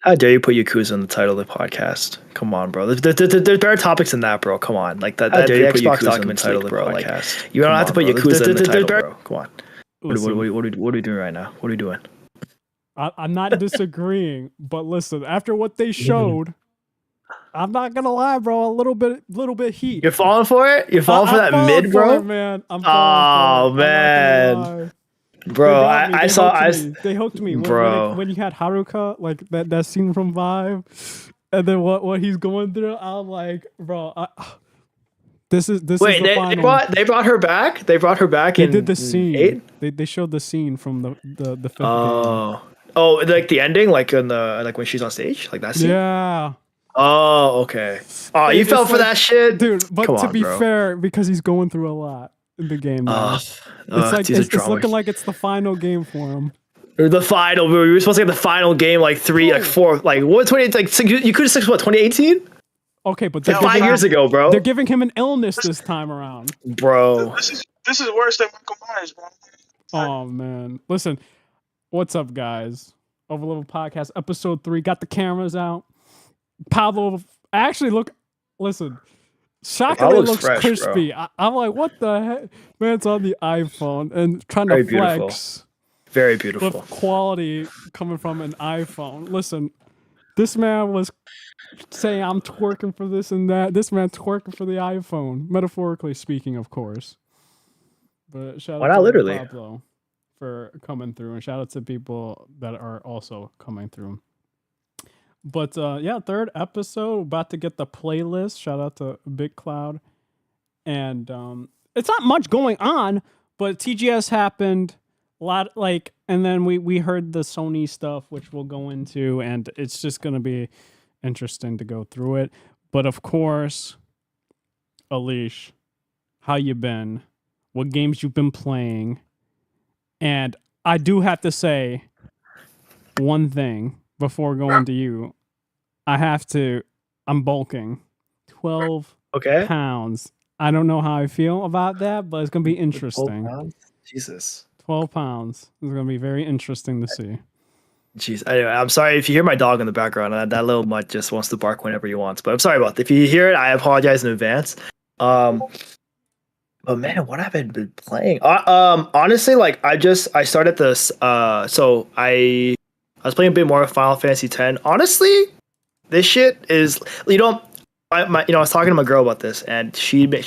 How dare you put Yakuza in the title of the podcast? Come on, bro. There's better topics than that, bro. Come on. Like that. How dare you put Yakuza in the title of the podcast? You don't have to put Yakuza in the title, bro. Come on. What are we doing right now? What are we doing? I'm not disagreeing, but listen, after what they showed, I'm not gonna lie, bro. A little bit heat. You're falling for it? You're falling for that mid, bro? Man. I'm falling for it. Man. Bro, they hooked me. Bro. When you had Haruka, like that scene from Vive, and then what he's going through, I'm like, bro, this is the final. They brought her back? They brought her back They did the scene. 8? They showed the scene from the fifth game. Oh, like the ending, like when she's on stage, like that scene. Yeah. Oh, okay. Oh, you fell for that shit, dude. But to be fair, because he's going through a lot in the game now, it's looking like it's the final game for him. The final. We were supposed to get the final game, like 4, like what? 20? Like you could have said what? 2018. Okay, but like 5 years ago, bro. They're giving him an illness this time around, bro. This is worse than Michael Myers, bro. Oh man, listen. What's up, guys? Overlevel Podcast, episode 3. Got the cameras out. Pablo, listen. Shockingly looks fresh, crispy. I'm like, what the heck? Man, it's on the iPhone and trying to flex. Very beautiful. With quality coming from an iPhone. Listen, this man was saying I'm twerking for this and that. This man twerking for the iPhone. Metaphorically speaking, of course. But shout out to Pablo for coming through, and shout out to people that are also coming through. But yeah, 3rd episode, about to get the playlist. Shout out to Big Cloud. And it's not much going on, but TGS happened a lot, and then we heard the Sony stuff, which we'll go into, and it's just gonna be interesting to go through it. But of course, Alish, how you been? What games you've been playing? And I do have to say one thing before going to you. I'm bulking 12 pounds. I don't know how I feel about that, but it's going to be interesting. 12 pounds? Jesus. 12 pounds. It's going to be very interesting to see. Jeez, anyway, I'm sorry if you hear my dog in the background. That little mutt just wants to bark whenever he wants. But I'm sorry about that. If you hear it, I apologize in advance. But man, what have I been playing? Honestly, like I started this. So I was playing a bit more of Final Fantasy X. Honestly, this shit is I was talking to my girl about this, and she put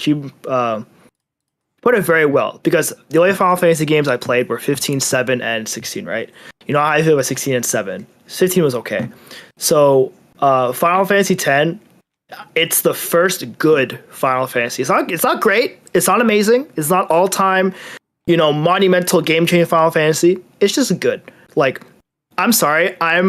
it very well, because the only Final Fantasy games I played were 15, 7, and 16. Right? You know how I feel about 16 and 7. 15 was okay. So Final Fantasy X. It's the first good Final Fantasy. It's not great. It's not amazing. It's not all time, monumental game changing Final Fantasy. It's just good. Like, I'm sorry. I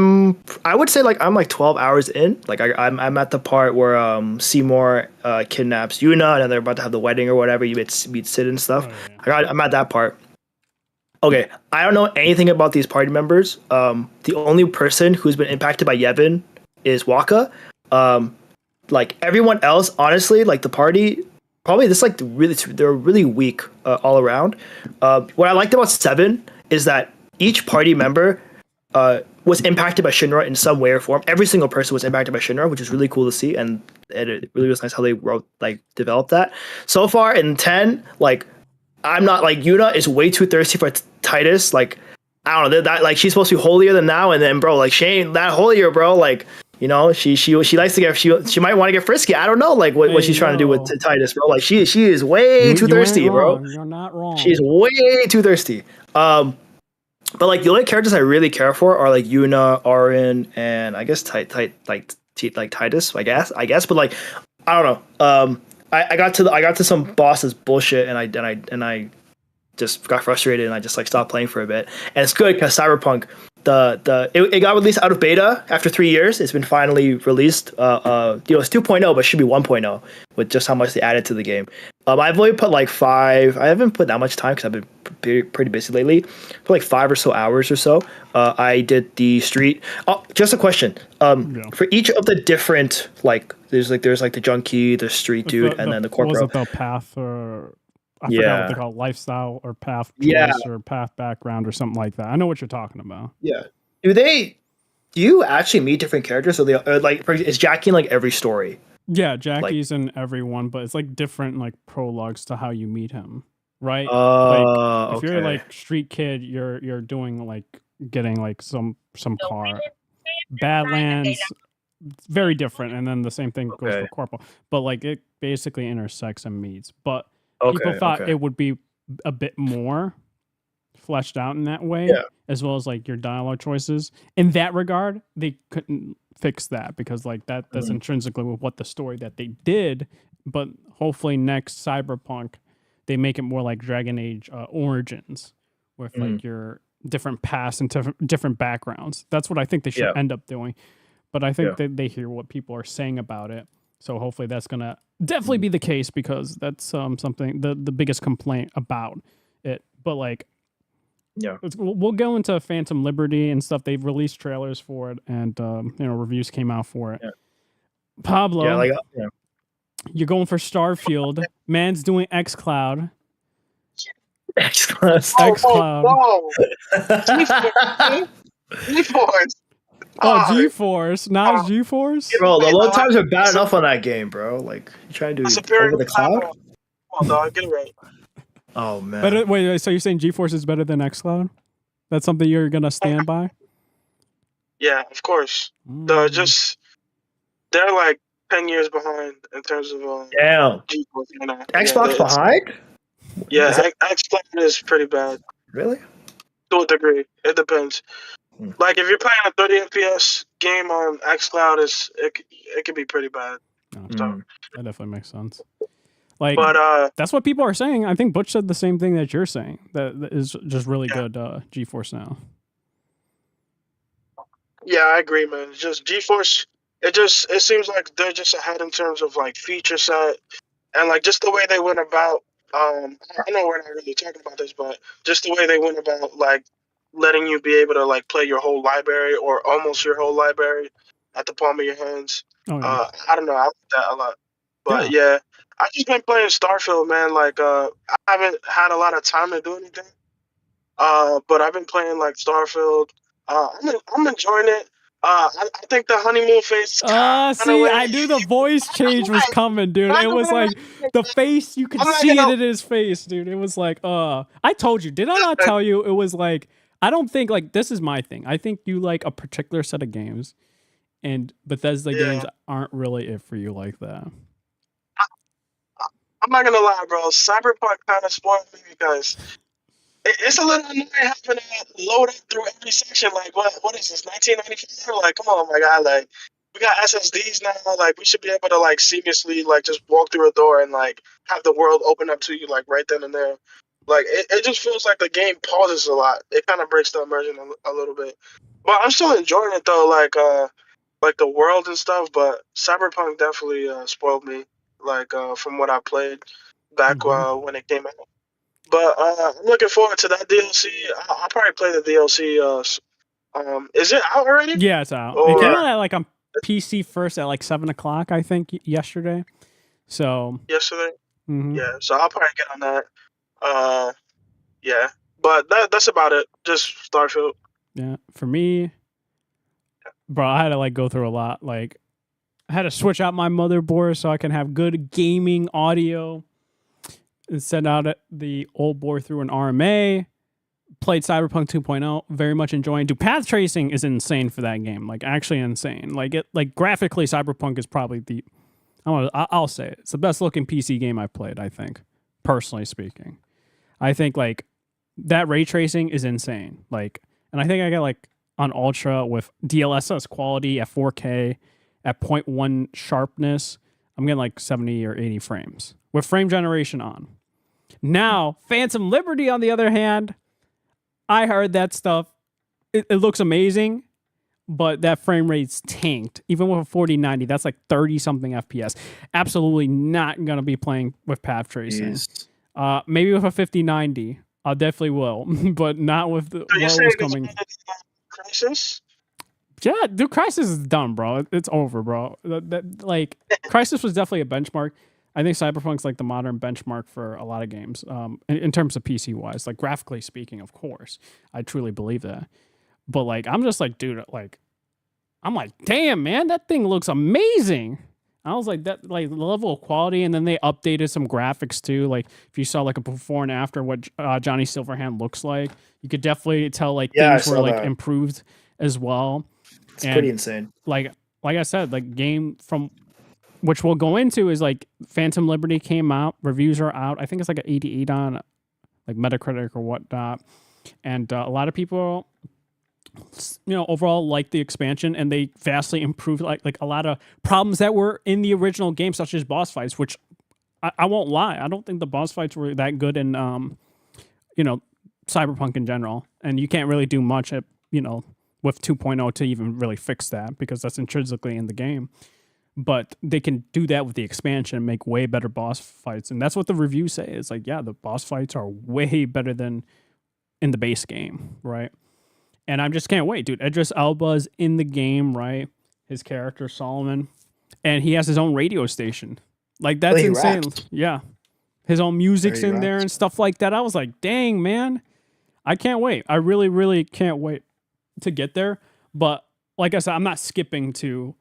would say I'm like 12 hours in. Like I'm at the part where Seymour kidnaps Yuna, and then they're about to have the wedding or whatever. You meet Sid and stuff. Oh, yeah. I'm at that part. Okay, I don't know anything about these party members. The only person who's been impacted by Yevon is Waka. Like everyone else, honestly, like the party, probably they're really weak all around. What I liked about 7 is that each party member was impacted by Shinra in some way or form. Every single person was impacted by Shinra, which is really cool to see, and it really was nice how they developed that. So far in 10, I'm not Yuna is way too thirsty for Titus. Like I don't know that she's supposed to be holier than now, and then bro, Shane that holier, bro, she likes to get she might want to get frisky. I don't know what she's trying to do with Titus, bro. She is way too thirsty, bro. You're not wrong. She's way too thirsty. But the only characters I really care for are Yuna, Auron, and I guess Titus. I guess. But I don't know. I got to some boss's bullshit, and I just got frustrated, and I just stopped playing for a bit. And it's good because Cyberpunk. It got released out of beta after 3 years. It's been finally released. It's 2.0, but it should be 1.0 with just how much they added to the game. I've only put 5. I haven't put that much time because I've been pretty busy lately. Put 5 or so hours or so. I did the street. Oh, just a question. For each of the different there's the junkie, the street dude, and then the corporate. Was it the path or? I forgot what they call it, lifestyle or path choice or path background or something like that. I know what you're talking about. Yeah. Do they Do you actually meet different characters? Is Jackie in like every story? Yeah, Jackie's in everyone, but it's like different like prologues to how you meet him, right? Like if you're Okay. like street kid, you're doing like getting like some car. Badlands, very different, and then the same thing goes Okay. for Corporal. But like it basically intersects and meets. But people Okay. thought Okay. it would be a bit more fleshed out in that way, Yeah. as well as like your dialogue choices. In that regard, they couldn't fix that because like that's intrinsically with what the story that they did. But hopefully next Cyberpunk, they make it more like Dragon Age Origins, with like your different pasts and different backgrounds. That's what I think they should end up doing. But I think that they hear what people are saying about it. So hopefully that's gonna definitely be the case, because that's something the biggest complaint about it. But like, we'll go into Phantom Liberty and stuff. They've released trailers for it, and reviews came out for it. Pablo, you're going for Starfield. Man's doing xCloud. xCloud. Whoa. GeForce. Oh, GeForce. Now it's GeForce? Bro, the load times are bad enough on that game, bro. Like, you trying to do over the cloud? Come on, dog. Get it right. Oh, man. But wait, so you're saying GeForce is better than xCloud? That's something you're going to stand by? Yeah, of course. They're like 10 years behind in terms of Damn. GeForce. Xbox behind? Yeah, xCloud is pretty bad. Really? To a degree. It depends. Like, if you're playing a 30 FPS game on xCloud, it can be pretty bad. That definitely makes sense. Like, that's what people are saying. I think Butch said the same thing that you're saying. That is just really good GeForce now. Yeah, I agree, man. It's just GeForce. It seems like they're just ahead in terms of like feature set and like just the way they went about. I know we're not really talking about this, but just the way they went about like letting you be able to like play your whole library or almost your whole library at the palm of your hands. Oh, yeah. I don't know. I like that a lot. But yeah, I've just been playing Starfield, man. Like I haven't had a lot of time to do anything. But I've been playing like Starfield. I'm enjoying it. I think the honeymoon phase. See, I knew the voice change was coming, dude. It was like the face, you could see it in his face, dude. It was like, I told you, did I not tell you? It was like, I don't think, like, this is my thing. I think you like a particular set of games, and Bethesda games aren't really it for you like that. I'm not gonna lie, bro. Cyberpunk kind of spoiled me because it's a little annoying having to load up through every section. Like, what is this, 1994? Like, come on, my guy. Like, we got SSDs now. Like, we should be able to, like, seamlessly, like, just walk through a door and, like, have the world open up to you, like, right then and there. Like, it just feels like the game pauses a lot. It kind of breaks the immersion a little bit. But I'm still enjoying it, though, like the world and stuff. But Cyberpunk definitely spoiled me, like, from what I played back when it came out. But I'm looking forward to that DLC. I'll probably play the DLC. Is it out already? Yeah, it's out. It came out at like on PC first at like 7 o'clock, I think, yesterday. So yesterday. Yeah, so I'll probably get on that. Yeah, but that's about it. Just Starfield. Yeah, for me, bro, I had to like go through a lot. Like, I had to switch out my motherboard so I can have good gaming audio. And send out the old board through an RMA. Played Cyberpunk 2.0, very much enjoying. Dude, path tracing is insane for that game. Like, actually insane. Like graphically, Cyberpunk is probably I'll say it. It's the best looking PC game I've played, I think. Personally speaking. I think like that ray tracing is insane. Like, and I think I got like on ultra with DLSS quality at 4K at 0.1 sharpness. I'm getting like 70 or 80 frames with frame generation on. Now, Phantom Liberty, on the other hand, I heard that stuff. It looks amazing, but that frame rate's tanked. Even with a 4090, that's like 30-something FPS. Absolutely not going to be playing with path tracing. Maybe with a 5090, I definitely will, but not with what was coming. Crysis? Yeah, dude, Crysis is done, bro. It's over, bro. Like, Crysis was definitely a benchmark. I think Cyberpunk's like the modern benchmark for a lot of games, in terms of PC wise, like, graphically speaking. Of course, I truly believe that. But like, I'm just like, dude, like, I'm like, damn, man, that thing looks amazing. I was like, that like the level of quality, and then they updated some graphics too. Like if you saw like a before and after what Johnny Silverhand looks like, you could definitely tell like Yeah, I things were saw like that. improved as well. It's pretty insane. Like I said, like game from which we'll go into is like Phantom Liberty came out, reviews are out. I think it's like an 88 on like Metacritic or whatnot, and a lot of people, you know, overall like the expansion, and they vastly improved like a lot of problems that were in the original game, such as boss fights, which I won't lie, I don't think the boss fights were that good in you know, Cyberpunk in general, and you can't really do much at, you know, with 2.0 to even really fix that because that's intrinsically in the game. But they can do that with the expansion and make way better boss fights, and that's what the reviews say. It's like, yeah, the boss fights are way better than in the base game, right? And I just can't wait, dude. Idris Elba's in the game, right? His character Solomon, and he has his own radio station. Like that's he insane. raps. Yeah, his own music's He in there raps. and stuff like that. I was like, dang, man, I can't wait. I really, really can't wait to get there. But like I said, I'm not skipping to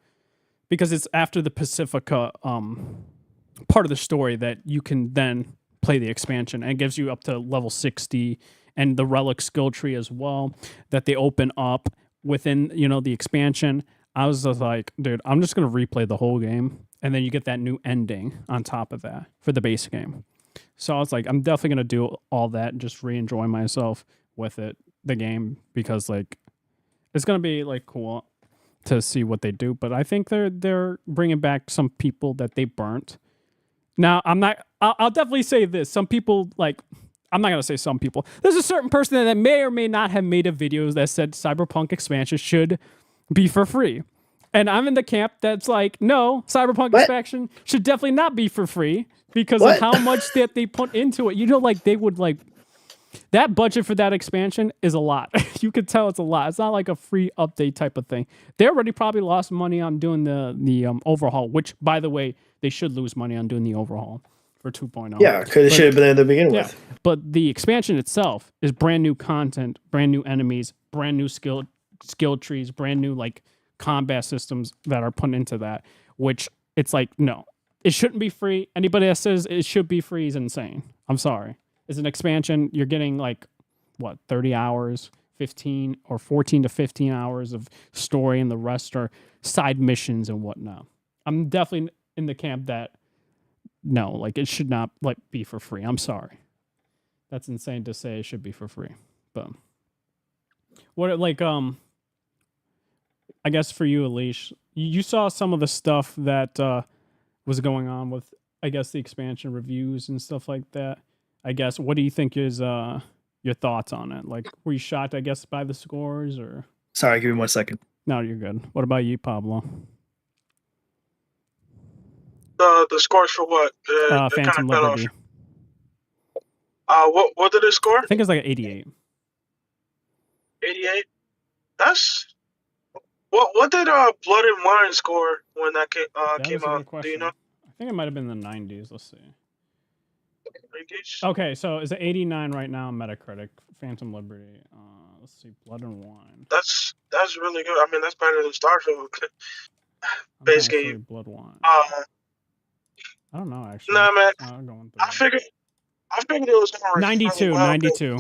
because it's after the Pacifica part of the story that you can then play the expansion, and it gives you up to level 60 and the relic skill tree as well that they open up within, you know, the expansion. I was just like, dude, I'm just gonna replay the whole game, and then you get that new ending on top of that for the base game. So I was like, I'm definitely gonna do all that and just re-enjoy myself with it, the game, because like it's gonna be like cool to see what they do. But I think they're bringing back some people that they burnt. Now I'll definitely say this. Some people like. I'm not going to say some people. There's a certain person that may or may not have made a video that said Cyberpunk expansion should be for free. And I'm in the camp that's like, no, Cyberpunk expansion should definitely not be for free because of how much that they put into it. You know, like they would like, that budget for that expansion is a lot. You could tell it's a lot. It's not like a free update type of thing. They already probably lost money on doing the overhaul, which, by the way, they should lose money on doing the overhaul. For 2.0. Yeah, because it should have been there to begin with. But the expansion itself is brand new content, brand new enemies, brand new skill trees, brand new like combat systems that are put into that, which it's like, no, it shouldn't be free. Anybody that says it should be free is insane. I'm sorry. It's an expansion. You're getting like, what, 30 hours, 15 or 14 to 15 hours of story, and the rest are side missions and whatnot. I'm definitely in the camp that no, like it should not like be for free. I'm sorry. That's insane to say it should be for free. But what like I guess for you, Alish, you saw some of the stuff that was going on with I guess the expansion reviews and stuff like that. I guess what do you think is your thoughts on it? Like were you shocked, I guess, by the scores or Sorry, give me 1 second. No, you're good. What about you, Pablo? The scores for what? Phantom Liberty. What did it score? I think it's like an 88. 88. That's what did Blood and Wine score when that came out? Do you know? I think it might have been in the 90s. Let's see. 90s? Okay, so it's an 89 right now on Metacritic. Phantom Liberty. Let's see, Blood and Wine. That's really good. I mean, that's better than Starfield. Base game. Blood Wine. I don't know actually. Nah, man. I figured it was going 92, well, 92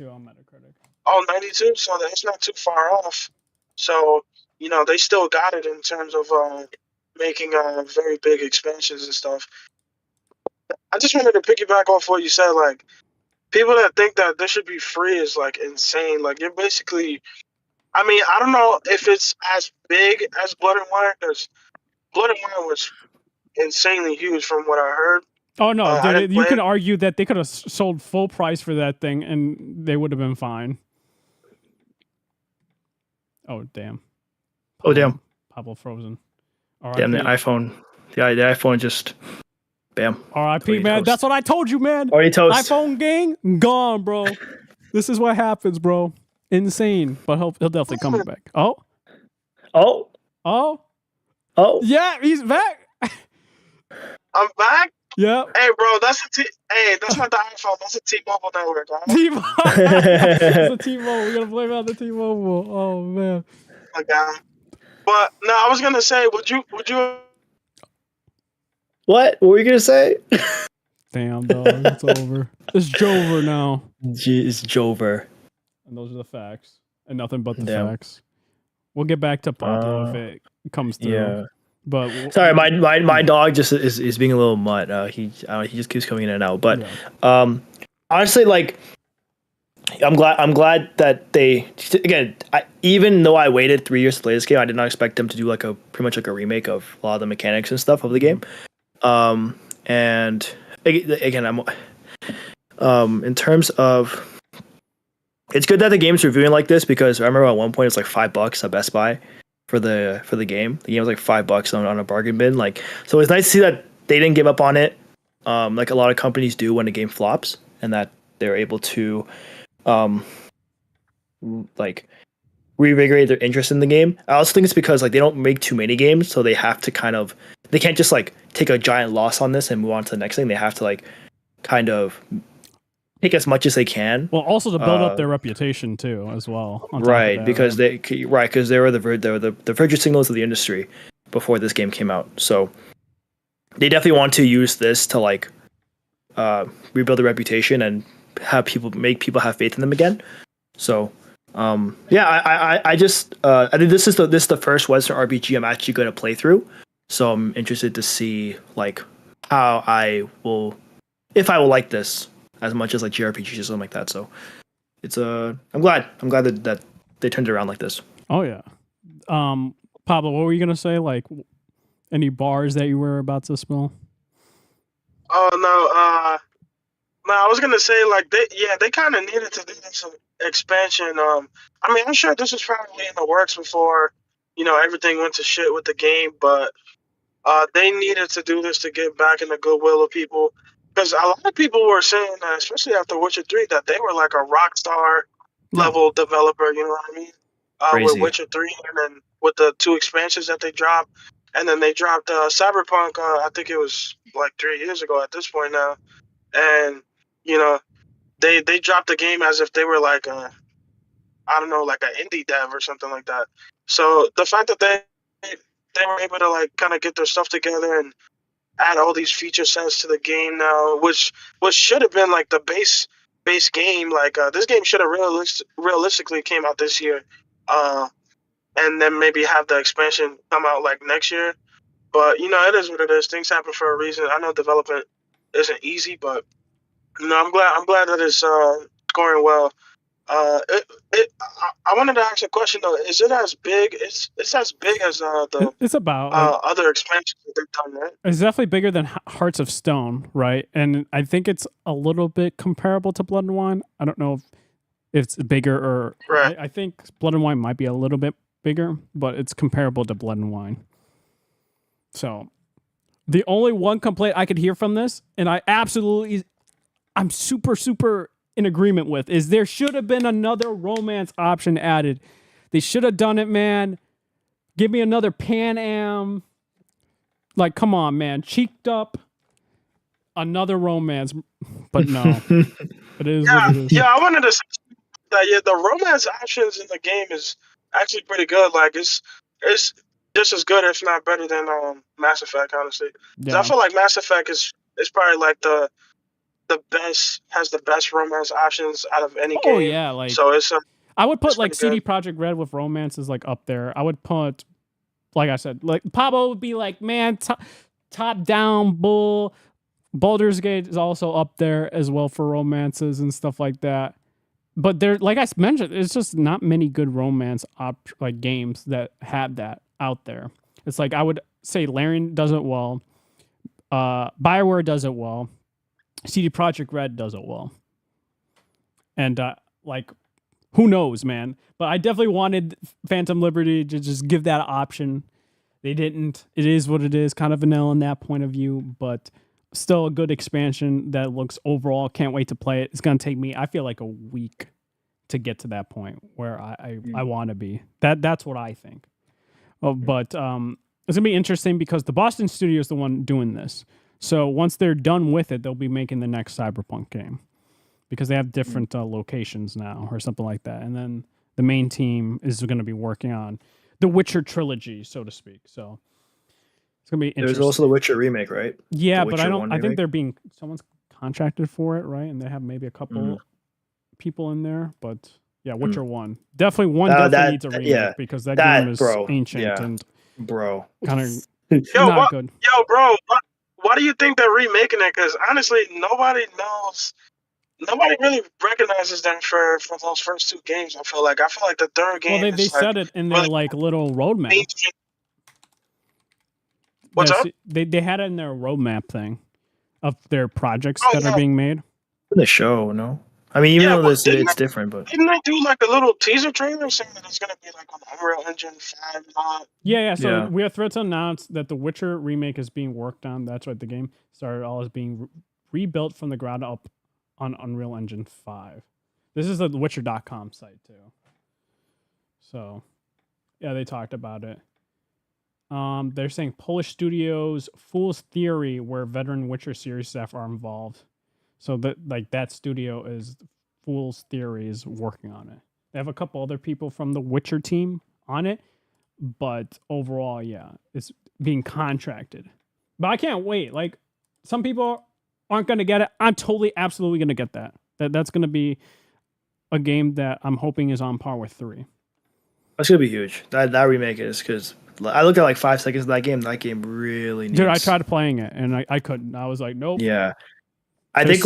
on Metacritic. Oh, 92? So that's not too far off. So, you know, they still got it in terms of making very big expansions and stuff. I just wanted to piggyback off what you said. Like, people that think that this should be free is, like, insane. Like, you're basically... I mean, I don't know if it's as big as Blood and Wine, because Blood and Wine was insanely huge from what I heard. Oh no, dude, you could argue that they could have sold full price for that thing and they would have been fine. Oh damn. Pablo frozen. Damn, the iPhone. The iPhone just bam. R.I.P. man. Toast. That's what I told you, man. Already toast. iPhone gang gone, bro. This is what happens, bro. Insane. But he'll definitely come back. Oh. Yeah, he's back. I'm back. Yeah. Hey, bro, that's not the iPhone. That's a T-Mobile network. Huh? T-Mobile. It's a T-Mobile. We gotta blame it on the T-Mobile. Oh man. Oh my God. But no, I was gonna say, would you? What were you gonna say? Damn, dog, it's over. It's Jover now. It's Jover. And those are the facts. And nothing but the Yeah. facts. We'll get back to Pablo if it comes through. Yeah. But Sorry, my dog just is being a little mutt. He just keeps coming in and out. But honestly, like, I'm glad that they, again, even though I waited 3 years to play this game, I did not expect them to do like pretty much like a remake of a lot of the mechanics and stuff of the game. And again, I'm in terms of, it's good that the game's reviewing like this, because I remember at one point it's like $5 at Best Buy for the game. The game was like $5 on a bargain bin. Like, so it's nice to see that they didn't give up on it, like a lot of companies do when a game flops, and that they're able to like reinvigorate their interest in the game. I also think it's because like they don't make too many games, so they have to they can't just like take a giant loss on this and move on to the next thing. They have to like kind of take as much as they can. Well, also to build up their reputation too, as well. Right, because they were the Virgin signals of the industry before this game came out. So they definitely want to use this to like rebuild their reputation and have make people have faith in them again. So I just I think this is the first Western RPG I'm actually going to play through. So I'm interested to see like how if I will like this as much as like JRPGs or something like that. So it's I'm glad that they turned it around like this. Oh yeah. Pablo, what were you gonna say? Like any bars that you were about to spill? Oh no, I was gonna say like they kind of needed to do this expansion. I mean, I'm sure this was probably in the works before, everything went to shit with the game, but they needed to do this to get back in the goodwill of people. Because a lot of people were saying, especially after Witcher 3, that they were like a rock star level developer, you know what I mean? With Witcher 3 and then with the 2 expansions that they dropped. And then they dropped Cyberpunk, I think it was like 3 years ago at this point now. And, they dropped the game as if they were like, I don't know, like an indie dev or something like that. So the fact that they were able to like kind of get their stuff together and add all these feature sets to the game now, which should have been like the base game. Like this game should have realistically came out this year, and then maybe have the expansion come out like next year. But it is what it is. Things happen for a reason. I know development isn't easy, but I'm glad that it's going well. I wanted to ask a question though. Is it as big? It's as big as It's about other expansions that they've done, right? It's definitely bigger than Hearts of Stone, right? And I think it's a little bit comparable to Blood and Wine. I don't know if it's bigger or right. I think Blood and Wine might be a little bit bigger, but it's comparable to Blood and Wine. So the only one complaint I could hear from this, and I'm super in agreement with, is there should have been another romance option added. They should have done it, man. Give me another Pan Am. Like, come on, man. Cheeked up. Another romance. But no. It is what it is. Yeah, I wanted to say that, the romance options in the game is actually pretty good. Like, it's just as good, if not better than Mass Effect, honestly. Yeah. I feel like Mass Effect is probably like the best romance options out of any game. Oh yeah, like so it's I would put like CD good. Projekt Red with romances like up there. I would put, like I said, like Pablo would be like, man, top down bull. Baldur's Gate is also up there as well for romances and stuff like that. But there, like I mentioned, it's just not many good romance like games that have that out there. It's like I would say Larian does it well, BioWare does it well, CD Projekt Red does it well, and like who knows, man. But I definitely wanted Phantom Liberty to just give that option. They didn't. It is what it is. Kind of vanilla in that point of view, but still a good expansion that looks overall. Can't wait to play it. It's gonna take me, I feel like, a week to get to that point where I want to be. That's what I think. But it's gonna be interesting because the Boston studio is the one doing this. So once they're done with it, they'll be making the next Cyberpunk game because they have different locations now or something like that. And then the main team is going to be working on the Witcher trilogy, so to speak. So it's gonna be interesting. There's also the Witcher remake, right? Yeah, The but I Witcher don't. 1 I think remake? they're being someone's contracted for it, right? And they have maybe a couple people in there, but yeah, Witcher 1 definitely needs a remake because that game is ancient and kind of not good. Yo, bro, why do you think they're remaking it? Because honestly, nobody knows. Nobody really recognizes them for those first 2 games. I feel like the third game. Well, they said it in their like little roadmap. What's up? They had it in their roadmap thing of their projects that are being made. The show, no. I mean, even though it's different, but didn't they do like a little teaser trailer saying that it's gonna be like on Unreal Engine 5 not? Yeah. So we have threads announced that the Witcher remake is being worked on. That's right. The game started all as being rebuilt from the ground up on Unreal Engine 5. This is the Witcher.com site too. So, yeah, they talked about it. They're saying Polish studios Fool's Theory, where veteran Witcher series staff are involved. So that studio is Fool's Theory is working on it. They have a couple other people from the Witcher team on it, but overall, yeah, it's being contracted. But I can't wait. Like, some people aren't going to get it. I'm absolutely going to get that. That's going to be a game that I'm hoping is on par with 3. That's going to be huge. That remake is, because I looked at like 5 seconds of that game. That game really needs... Dude, I tried playing it, and I couldn't. I was like, nope. Yeah. I think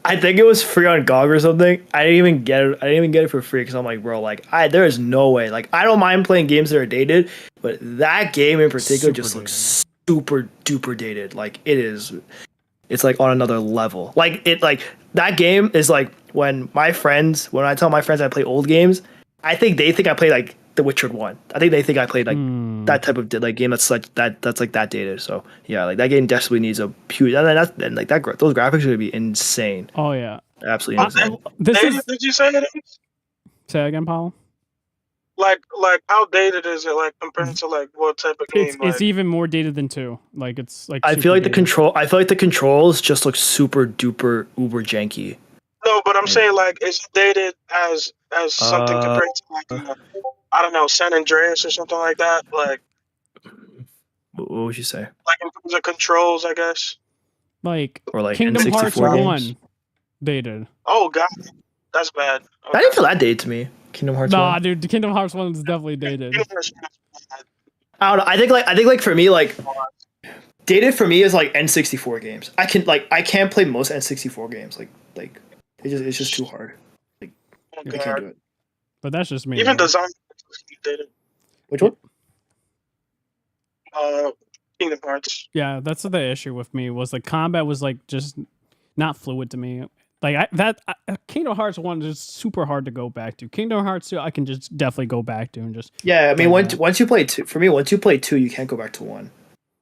I think it was free on GOG or something. I didn't even get it for free because I'm like, bro, like there is no way. Like, I don't mind playing games that are dated, but that game in particular just looks super duper dated. Like, it's like on another level. Like that game is like when I tell my friends I play old games, I think they think I play like The Witcher 1. I think they think I played like that type of like game that's like that dated. So yeah, like that game desperately needs a huge those graphics are gonna be insane. Oh yeah, absolutely insane. Did you say it is? Say again, Paul. Like how dated is it? Like compared to like what type of game? It's even more dated than 2. Like it's like I feel like the controls just look super duper uber janky. No, but I'm saying like it's dated as something compared to like I don't know, San Andreas or something like that. Like, what would you say? Like in terms of controls, I guess. Like, or like Kingdom Hearts games? 1 dated. Oh god, that's bad. Okay. I didn't feel that dated to me. Kingdom Hearts. Nah, 1. dude, the Kingdom Hearts 1 is definitely dated. I don't know. I think like for me, like dated for me is like N64 games. I can't play most N64 games. Like it's just too hard. Like I can't do it. But that's just me. Even design dated. Which one? Kingdom Hearts. Yeah, that's the issue with me was the combat was like just not fluid to me. Like Kingdom Hearts 1 is super hard to go back to. Kingdom Hearts 2 I can just definitely go back to and just I mean once you play 2, for me once you play 2 you can't go back to 1.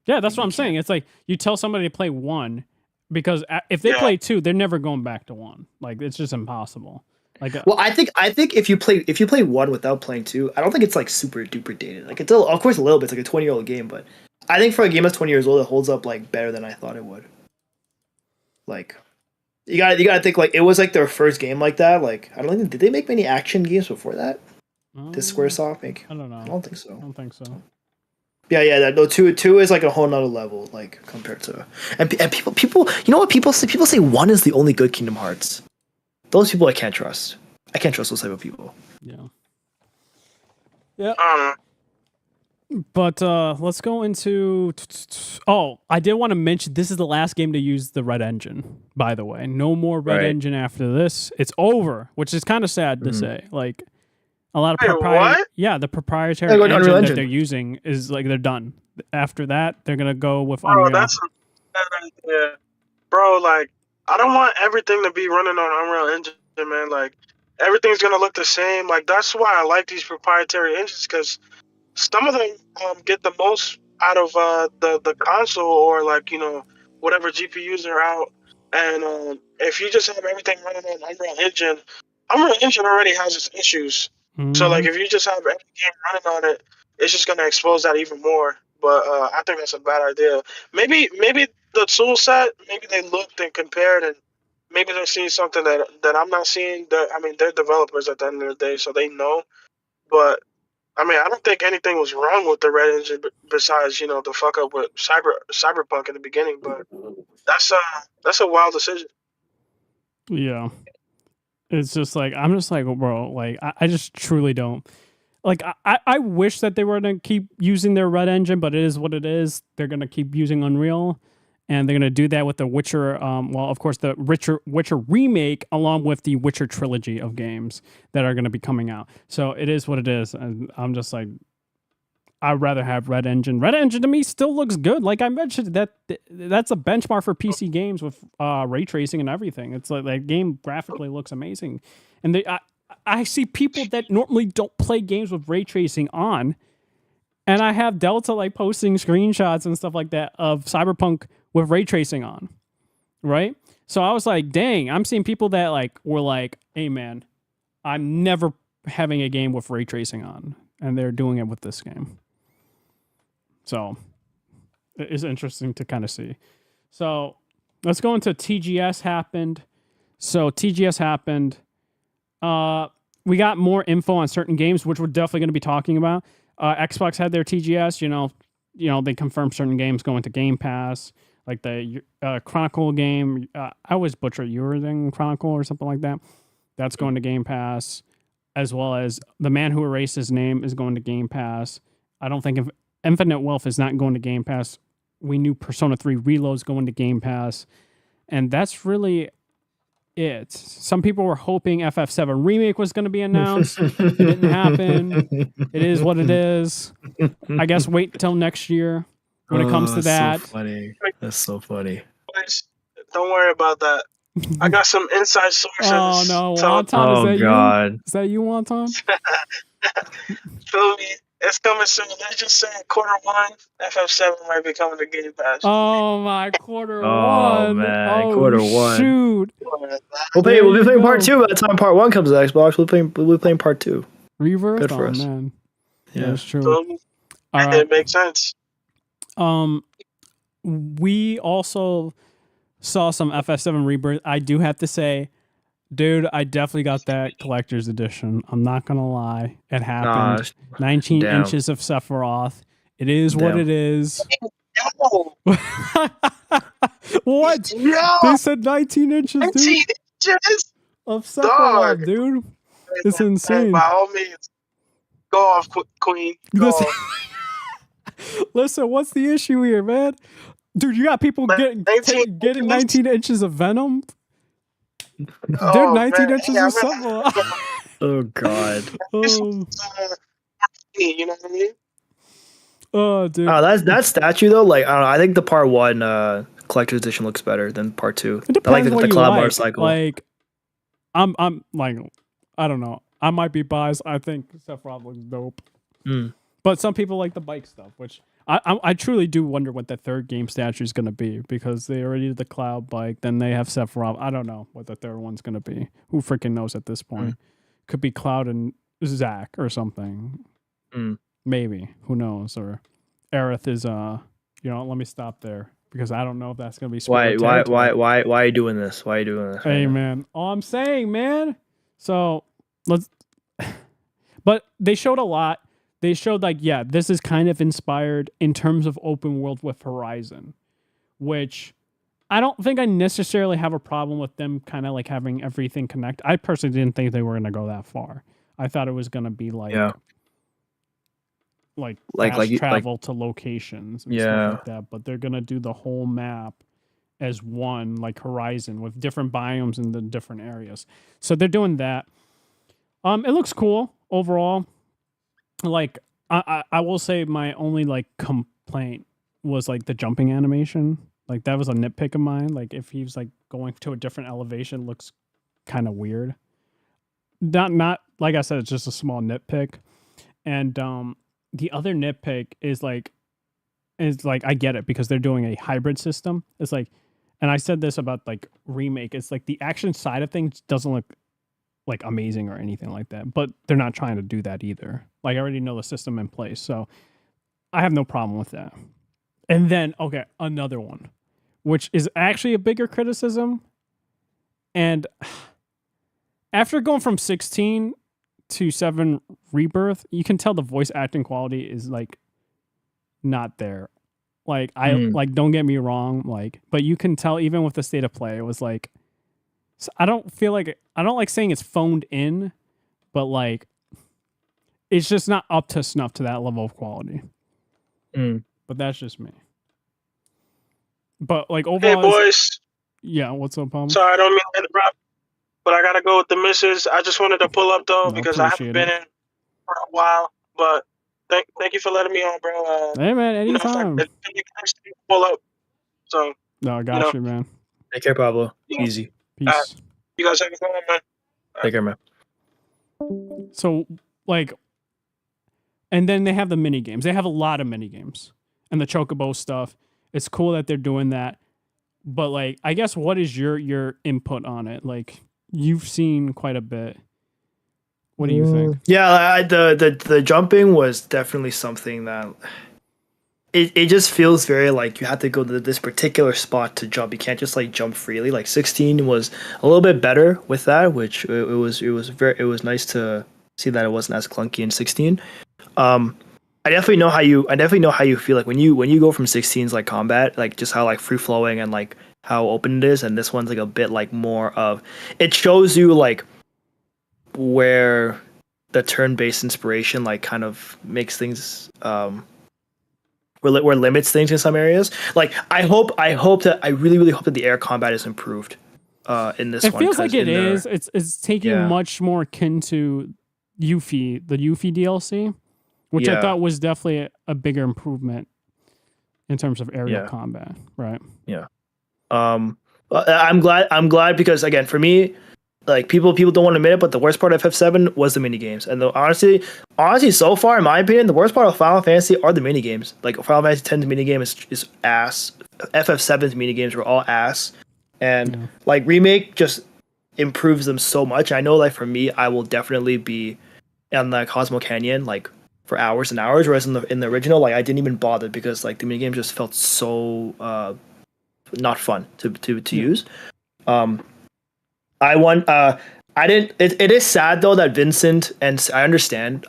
Yeah, that's what I'm saying. It's like you tell somebody to play 1 because if they play 2 they're never going back to 1. Like it's just impossible. Like well, I think if you play 1 without playing 2, I don't think it's like super duper dated. Like it's of course a little bit. It's like a 20-year-old game, but I think for a game that's 20 years old, it holds up like better than I thought it would. Like you gotta think like it was like their first game like that. Like I don't think did they make many action games before that? Did Squaresoft make? I don't know. I don't think so. Yeah. No, 2 is like a whole nother level, like compared to and people you know what people say? People say 1 is the only good Kingdom Hearts. Those people I can't trust. I can't trust those type of people. Yeah. But let's go into. I did want to mention this is the last game to use the Red Engine. By the way, no more Red Engine after this. It's over, which is kind of sad to say. Like a lot of the proprietary engine that they're using is like they're done. After that, they're gonna go with Unreal. That's a bad idea, bro. Like I don't want everything to be running on Unreal Engine, man. Like everything's gonna look the same. Like that's why I like these proprietary engines because some of them get the most out of the console or like whatever GPUs are out. And if you just have everything running on Unreal Engine already has its issues. Mm-hmm. So like if you just have every game running on it, it's just gonna expose that even more. But I think that's a bad idea. Maybe the tool set, maybe they looked and compared, and maybe they're seeing something that I'm not seeing. I mean, they're developers at the end of the day, so they know. But I mean, I don't think anything was wrong with the Red Engine besides, the fuck up with Cyberpunk in the beginning. But that's a wild decision. Yeah. It's just like, I'm just like, bro, like, I just truly don't. Like, I wish that they were going to keep using their Red Engine, but it is what it is. They're going to keep using Unreal, and they're going to do that with the Witcher, well, of course, the Witcher remake, along with the Witcher trilogy of games that are going to be coming out. So it is what it is, and I'm just like, I'd rather have Red Engine. Red Engine to me still looks good. Like I mentioned, that's a benchmark for PC games with ray tracing and everything. It's like that game graphically looks amazing, and I see people that normally don't play games with ray tracing on, and I have Delta like posting screenshots and stuff like that of Cyberpunk with ray tracing on, right? So I was like, dang, I'm seeing people that like were like, hey man, I'm never having a game with ray tracing on, and they're doing it with this game. So it is interesting to kind of see. So let's go into TGS happened. So TGS happened. We got more info on certain games, which we're definitely going to be talking about. Xbox had their TGS. You know, they confirmed certain games going to Game Pass, like the Chronicle game. I always butcher Euro Chronicle or something like that. That's going to Game Pass, as well as The Man Who Erased His Name is going to Game Pass. I don't think if Infinite Wealth is not going to Game Pass. We knew Persona 3 Reload's going to Game Pass, and that's really it. Some people were hoping FF7 Remake was going to be announced. It didn't happen. It is what it is. I guess wait till next year when it comes to that. So funny. That's so funny. Don't worry about that. I got some inside sources. Oh no, Wonton, is that God. you? Is that you, Wonton? Feel me? It's coming soon. Let's just say Q1, FF7 might be coming to Game Pass. Oh my, Q1. Oh man, Q1. Shoot. We'll be playing part 2 by the time part 1 comes to Xbox. We'll be playing part 2. Rebirth. Good for us. Man. Yeah, that's true. It makes sense. We also saw some FF7 Rebirth. I do have to say, dude, I definitely got that collector's edition. I'm not gonna lie, it happened. 19 inches of Sephiroth. It is what it is. Yo. What? Yo. They said 19 inches, 19 dude. inches Of Sephiroth, Dog. dude. It's insane. By all means, go off, Queen. Go off. Listen, what's the issue here, man? Dude, you got people getting 19 inches of Venom. Dude, 19 inches of Sephiroth. Oh god. You know what I mean? Oh, dude. That statue though, like I don't know, I think the part 1 collector's edition looks better than part 2. It depends I like what the you cloud like. motorcycle. Like, I'm like, I don't know. I might be biased. I think Sephiroth looks dope. But some people like the bike stuff, which I truly do wonder what the third game statue is going to be, because they already did the cloud bike. Then they have Sephiroth. I don't know what the third one's going to be. Who freaking knows at this point? Could be Cloud and Zack or something. Maybe. Who knows? Or Aerith is let me stop there, because I don't know if that's going to be why are you doing this? Why are you doing this? Hey man, all I'm saying, man. So but they showed a lot. They showed like, yeah, this is kind of inspired in terms of open world with Horizon, which I don't think I necessarily have a problem with them kind of like having everything connect. I personally didn't think they were going to go that far. I thought it was going to be like travel to locations and stuff like that, but they're going to do the whole map as one, like Horizon, with different biomes in the different areas. So they're doing that. It looks cool overall. Like I will say my only like complaint was like the jumping animation. Like that was a nitpick of mine. Like if he was like going to a different elevation, looks kind of weird. Not like I said, it's just a small nitpick. And the other nitpick is like I get it, because they're doing a hybrid system. It's like, and I said this about like Remake, it's like the action side of things doesn't look like amazing or anything like that, but they're not trying to do that either. Like I already know the system in place, so I have no problem with that. And then, okay, another one, which is actually a bigger criticism. And after going from 16 to 7 Rebirth, you can tell the voice acting quality is like not there. Like like don't get me wrong, like, but you can tell even with the state of play, it was like, I don't like saying it's phoned in, but like it's just not up to snuff to that level of quality. But that's just me. But like overall, Hey boys, yeah, what's up, Palmer? sorry I don't mean to interrupt, but I gotta go with the missus. I just wanted to pull up though No, because I haven't appreciate been in for a while. But thank you for letting me on, bro. Hey man, You know, it's like anytime. it's really nice to pull up. So No, I got you, man. Take care, Pablo. Yeah. Easy. Peace. you guys have a good one, man. Take care, man. So like, and then they have the mini games. They have a lot of mini games and the chocobo stuff. It's cool that they're doing that. But like, I guess what is your input on it? Like, you've seen quite a bit. What do you think? Yeah, the jumping was definitely something that it just feels very like you have to go to this particular spot to jump. You can't just like jump freely. Like 16 was a little bit better with that, which it was nice to see that it wasn't as clunky in 16. I definitely know how you feel like when you go from 16's like combat, like just how like free flowing and like how open it is, and this one's like a bit like more of, it shows you like where the turn-based inspiration like kind of makes things where limits things in some areas. Like I really hope that the air combat is improved in this It one. feels like it is. It's taking much more akin to Yuffie, the Yuffie DLC, which I thought was definitely a bigger improvement in terms of aerial combat, right? Yeah. I'm glad because again, for me, like people don't want to admit it, but the worst part of FF7 was the mini games. And honestly, so far in my opinion, the worst part of Final Fantasy are the mini games. Like Final Fantasy 10's mini game is ass. FF7's mini games were all ass. And like Remake just improves them so much. I know like for me, I will definitely be on the Cosmo Canyon like for hours and hours, whereas in the original, like I didn't even bother because like the mini game just felt so not fun to use. It is sad though that Vincent, and I understand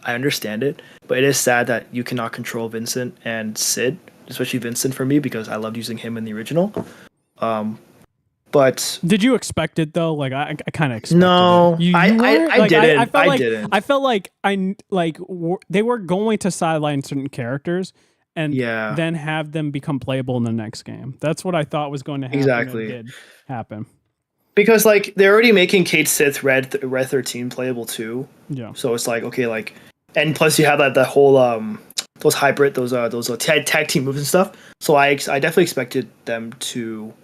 it, but it is sad that you cannot control Vincent and Sid, especially Vincent for me because I loved using him in the original. But did you expect it though? Like I kind of expected no, it. I didn't. I felt like they were going to sideline certain characters and then have them become playable in the next game. That's what I thought was going to happen. Exactly. It did happen. Because like they're already making Cait Sith Red 13 playable too. Yeah. So it's like okay, like, and plus you have that whole those hybrid those tag team moves and stuff. So I definitely expected them to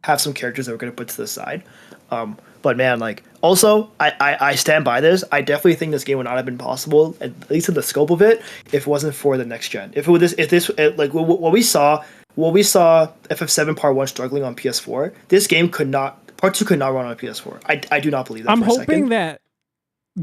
have some characters that we're going to put to the side. But man, like also I stand by this. I definitely think this game would not have been possible, at least in the scope of it, if it wasn't for the next gen. If what we saw FF7 Part 1 struggling on PS4, this game Part 2 could not run on PS4. I do not believe that. I'm hoping that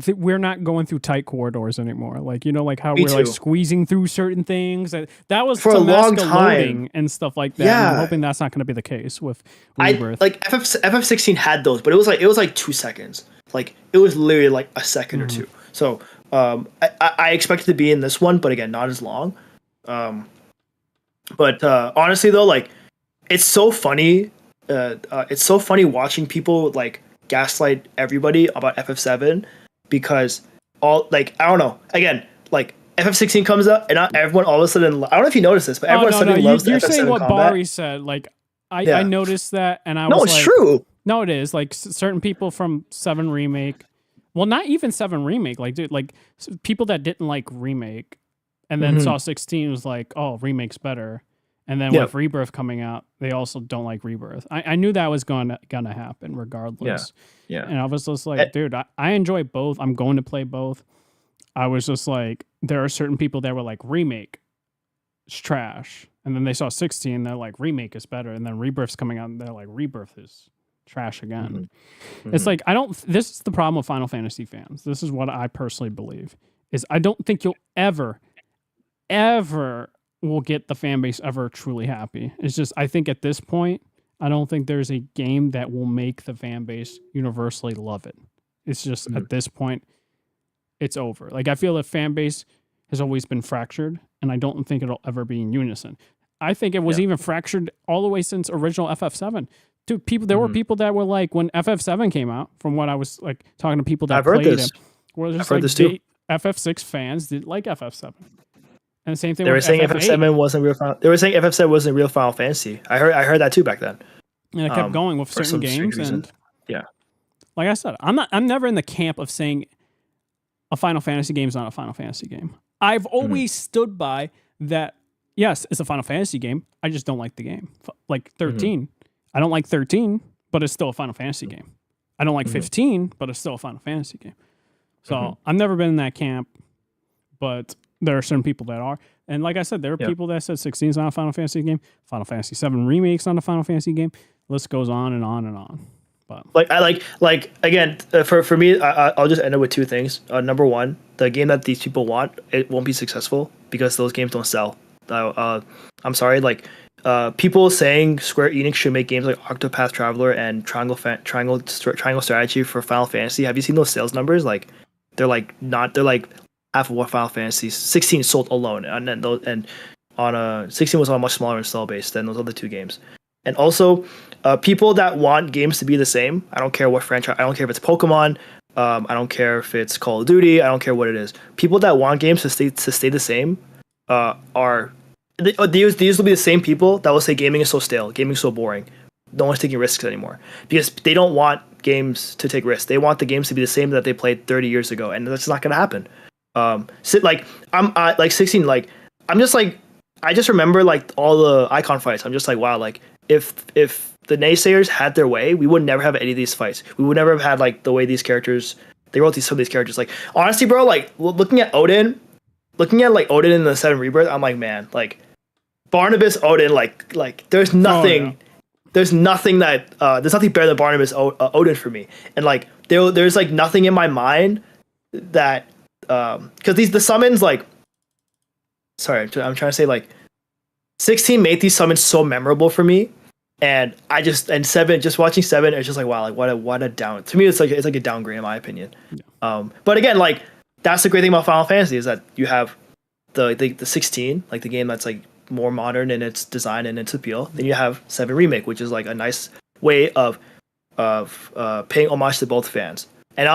we're not going through tight corridors anymore. Like, you know, like how we're like squeezing through certain things. That was for a long time and stuff like that. Yeah. I'm hoping that's not going to be the case with Rebirth. Like FF16 had those, but it was like 2 seconds. Like it was literally like a second or two. So I expect it to be in this one, but again, not as long. But honestly though, like it's so funny. It's so funny watching people like gaslight everybody about FF7 because all like I don't know. Again, like FF16 comes up and not everyone all of a sudden. I don't know if you noticed this, but everyone suddenly loves you're the FF7 saying what combat. Bari said. Like I noticed that, and I was it's true. No, it is like certain people from 7 Remake. Well, not even 7 Remake. Like dude, like people that didn't like Remake, and then saw 16 was like, oh, Remake's better. And then with Rebirth coming out, they also don't like Rebirth. I knew that was gonna happen regardless. Yeah. And I was just like, dude, I enjoy both. I'm going to play both. I was just like, there are certain people that were like, Remake is trash. And then they saw 16, they're like, Remake is better. And then Rebirth's coming out, and they're like, Rebirth is trash again. It's like, this is the problem with Final Fantasy fans. This is what I personally believe, is I don't think you'll ever will get the fan base ever truly happy. It's just, I think at this point, I don't think there's a game that will make the fan base universally love it. It's just at this point, it's over. Like, I feel the fan base has always been fractured, and I don't think it'll ever be in unison. I think it was even fractured all the way since original FF7. Dude, there were people that were like, when FF7 came out, from what I was like talking to people that played it, were just like FF6 fans did like FF7. And the same thing. They were saying FF7 wasn't real. They were saying FF7 wasn't real Final Fantasy. I heard that too back then. And I kept going with certain games, and like I said, I'm never in the camp of saying a Final Fantasy game is not a Final Fantasy game. I've always stood by that. Yes, it's a Final Fantasy game. I just don't like the game. Like 13. I don't like 13, but it's still a Final Fantasy game. I don't like 15, but it's still a Final Fantasy game. So I've never been in that camp, but there are certain people that are. And like I said, there are people that said 16 is not a Final Fantasy game. Final Fantasy 7 Remake's not a Final Fantasy game. List goes on and on and on. But again, for me, I'll just end it with two things. Number one, the game that these people want, it won't be successful because those games don't sell. I'm sorry, people saying Square Enix should make games like Octopath Traveler and Triangle Strategy for Final Fantasy. Have you seen those sales numbers? Like, they're like half of what Final Fantasy 16 sold alone, and then 16 was on a much smaller install base than those other two games. And also, people that want games to be the same, I don't care what franchise, I don't care if it's Pokemon, I don't care if it's Call of Duty, I don't care what it is. People that want games to stay the same these will be the same people that will say gaming is so stale, gaming is so boring, no one's taking risks anymore, because they don't want games to take risks. They want the games to be the same that they played 30 years ago, and that's not going to happen. I'm 16, I'm just like, I just remember like all the icon fights. I'm just like, wow, like if the naysayers had their way, we would never have any of these fights. We would never have had like the way these characters, they wrote some of these characters. Like, honestly, bro, like looking at Odin in the 7 Rebirth, I'm like, man, like Barnabas Odin, like there's nothing, there's nothing better than Barnabas Odin for me. And like there's like nothing in my mind that because the summons, like, sorry, I'm trying to say, like, 16 made these summons so memorable for me, and 7, just watching 7, it's just like, wow, like what a down. To me, it's like a downgrade in my opinion. But again, like, that's the great thing about Final Fantasy is that you have the 16, like the game that's like more modern in its design and its appeal. Then you have 7 Remake, which is like a nice way of paying homage to both fans. And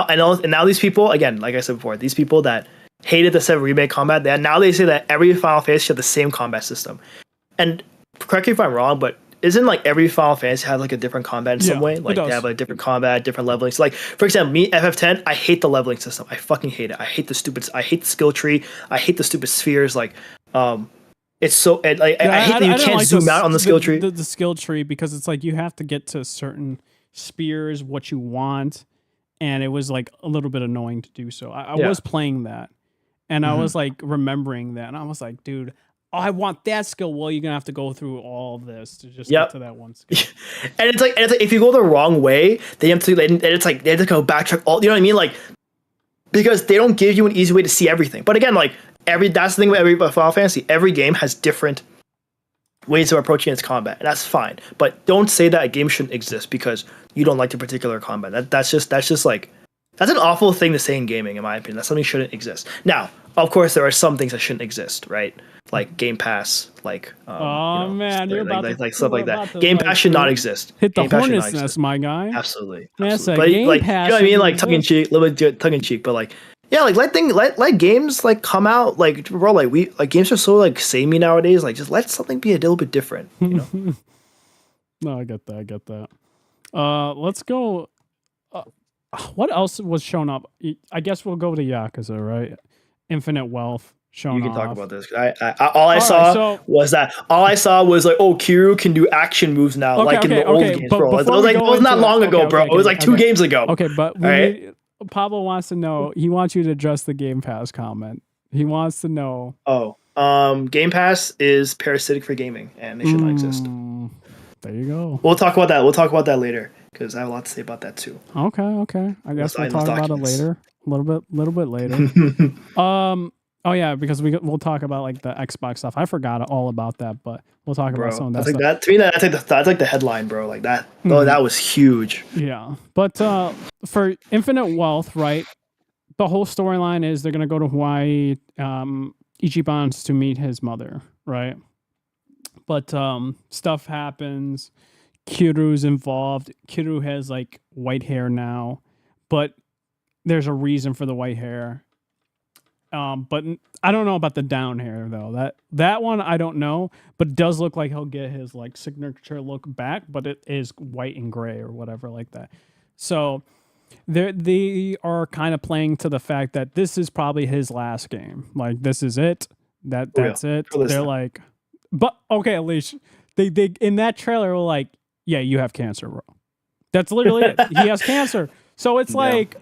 now these people, again, like I said before, these people that hated the 7 Remake combat, now they say that every Final Fantasy should have the same combat system. And correct me if I'm wrong, but isn't like every Final Fantasy have like a different combat in some way? Like they have like different combat, different leveling. So like, for example, me, FF10, I hate the leveling system. I fucking hate it. I hate the skill tree. I hate the stupid spheres. Like, it's so, I hate that you can't zoom out on the skill tree. The skill tree, because it's like you have to get to certain spears, what you want. And it was like a little bit annoying to do so. I was playing that, and I was like remembering that, and I was like, dude, I want that skill. Well, you're gonna have to go through all this to just get to that one skill. and it's like if you go the wrong way, they have to. And it's like they have to go backtrack all. You know what I mean? Like, because they don't give you an easy way to see everything. But again, like that's the thing with every Final Fantasy. Every game has different ways of approaching its combat, and that's fine. But don't say that a game shouldn't exist because you don't like the particular combat. That's just like, that's an awful thing to say in gaming, in my opinion. That something shouldn't exist. Now, of course, there are some things that shouldn't exist, right? Like Game Pass, like you're about like stuff like that. Game Pass should not exist. Hit the hornet's nest, my guy. Absolutely. Yes, But, Game like, Pass. you know what I mean? Like tongue in cheek, a little bit tongue in cheek, but like, yeah, like let games like come out, like, bro, like games are so like samey nowadays. Like, just let something be a little bit different. You know? No, I get that. Let's go. What else was shown up? I guess we'll go to Yakuza, right? Infinite Wealth shown You can off. talk about this. All I saw was like, oh, Kiryu can do action moves now, like in the old games, bro. It was not long ago, bro. It was like 2 games ago. Okay, but Pablo wants to know. He wants you to address the Game Pass comment. He wants to know. Game Pass is parasitic for gaming, and they should not exist. There you go. We'll talk about that. We'll talk about that later because I have a lot to say about that too. Okay. I guess we'll talk about it later. A little bit later. Oh yeah, because we'll talk about like the Xbox stuff. I forgot all about that, but we'll talk about some of that. Like that to me, that's like the headline, bro. Like that. Oh, that was huge. Yeah, but for Infinite Wealth, right? the whole storyline is they're gonna go to Hawaii. Ichiban's to meet his mother, right? But stuff happens. Kiru's involved. Kiru has like white hair now, but there's a reason for the white hair. But I don't know about the down hair though. That one I don't know, but it does look like he'll get his like signature look back, but it is white and gray or whatever like that. So they are kind of playing to the fact that this is probably his last game. Like this is it. That's it. They're like, but okay, at least they in that trailer were like, yeah, you have cancer, bro. That's literally it. He has cancer. So it's like,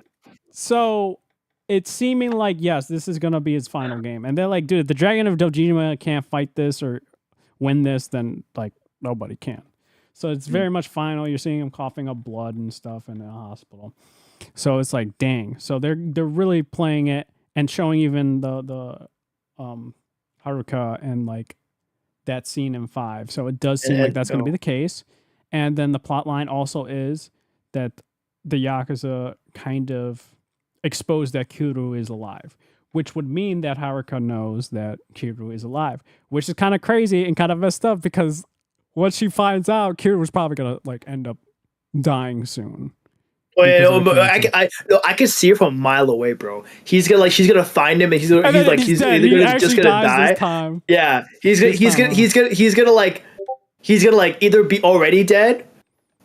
so it's seeming like, yes, this is going to be his final game. And they're like, dude, if the Dragon of Dojima can't fight this or win this, then like nobody can. So it's very much final. You're seeing him coughing up blood and stuff in the hospital. So it's like, dang. So they're really playing it and showing even the Haruka and like that scene in 5. So it does seem like that's going to be the case. And then the plot line also is that the Yakuza kind of exposed that Kiru is alive, which would mean that Haruka knows that Kiru is alive, which is kind of crazy and kind of messed up because once she finds out, Kiru is probably going to like end up dying soon. Oh yeah, no, but I can see her from a mile away, bro. She's gonna find him, and he's gonna just gonna die. Yeah, he's gonna like either be already dead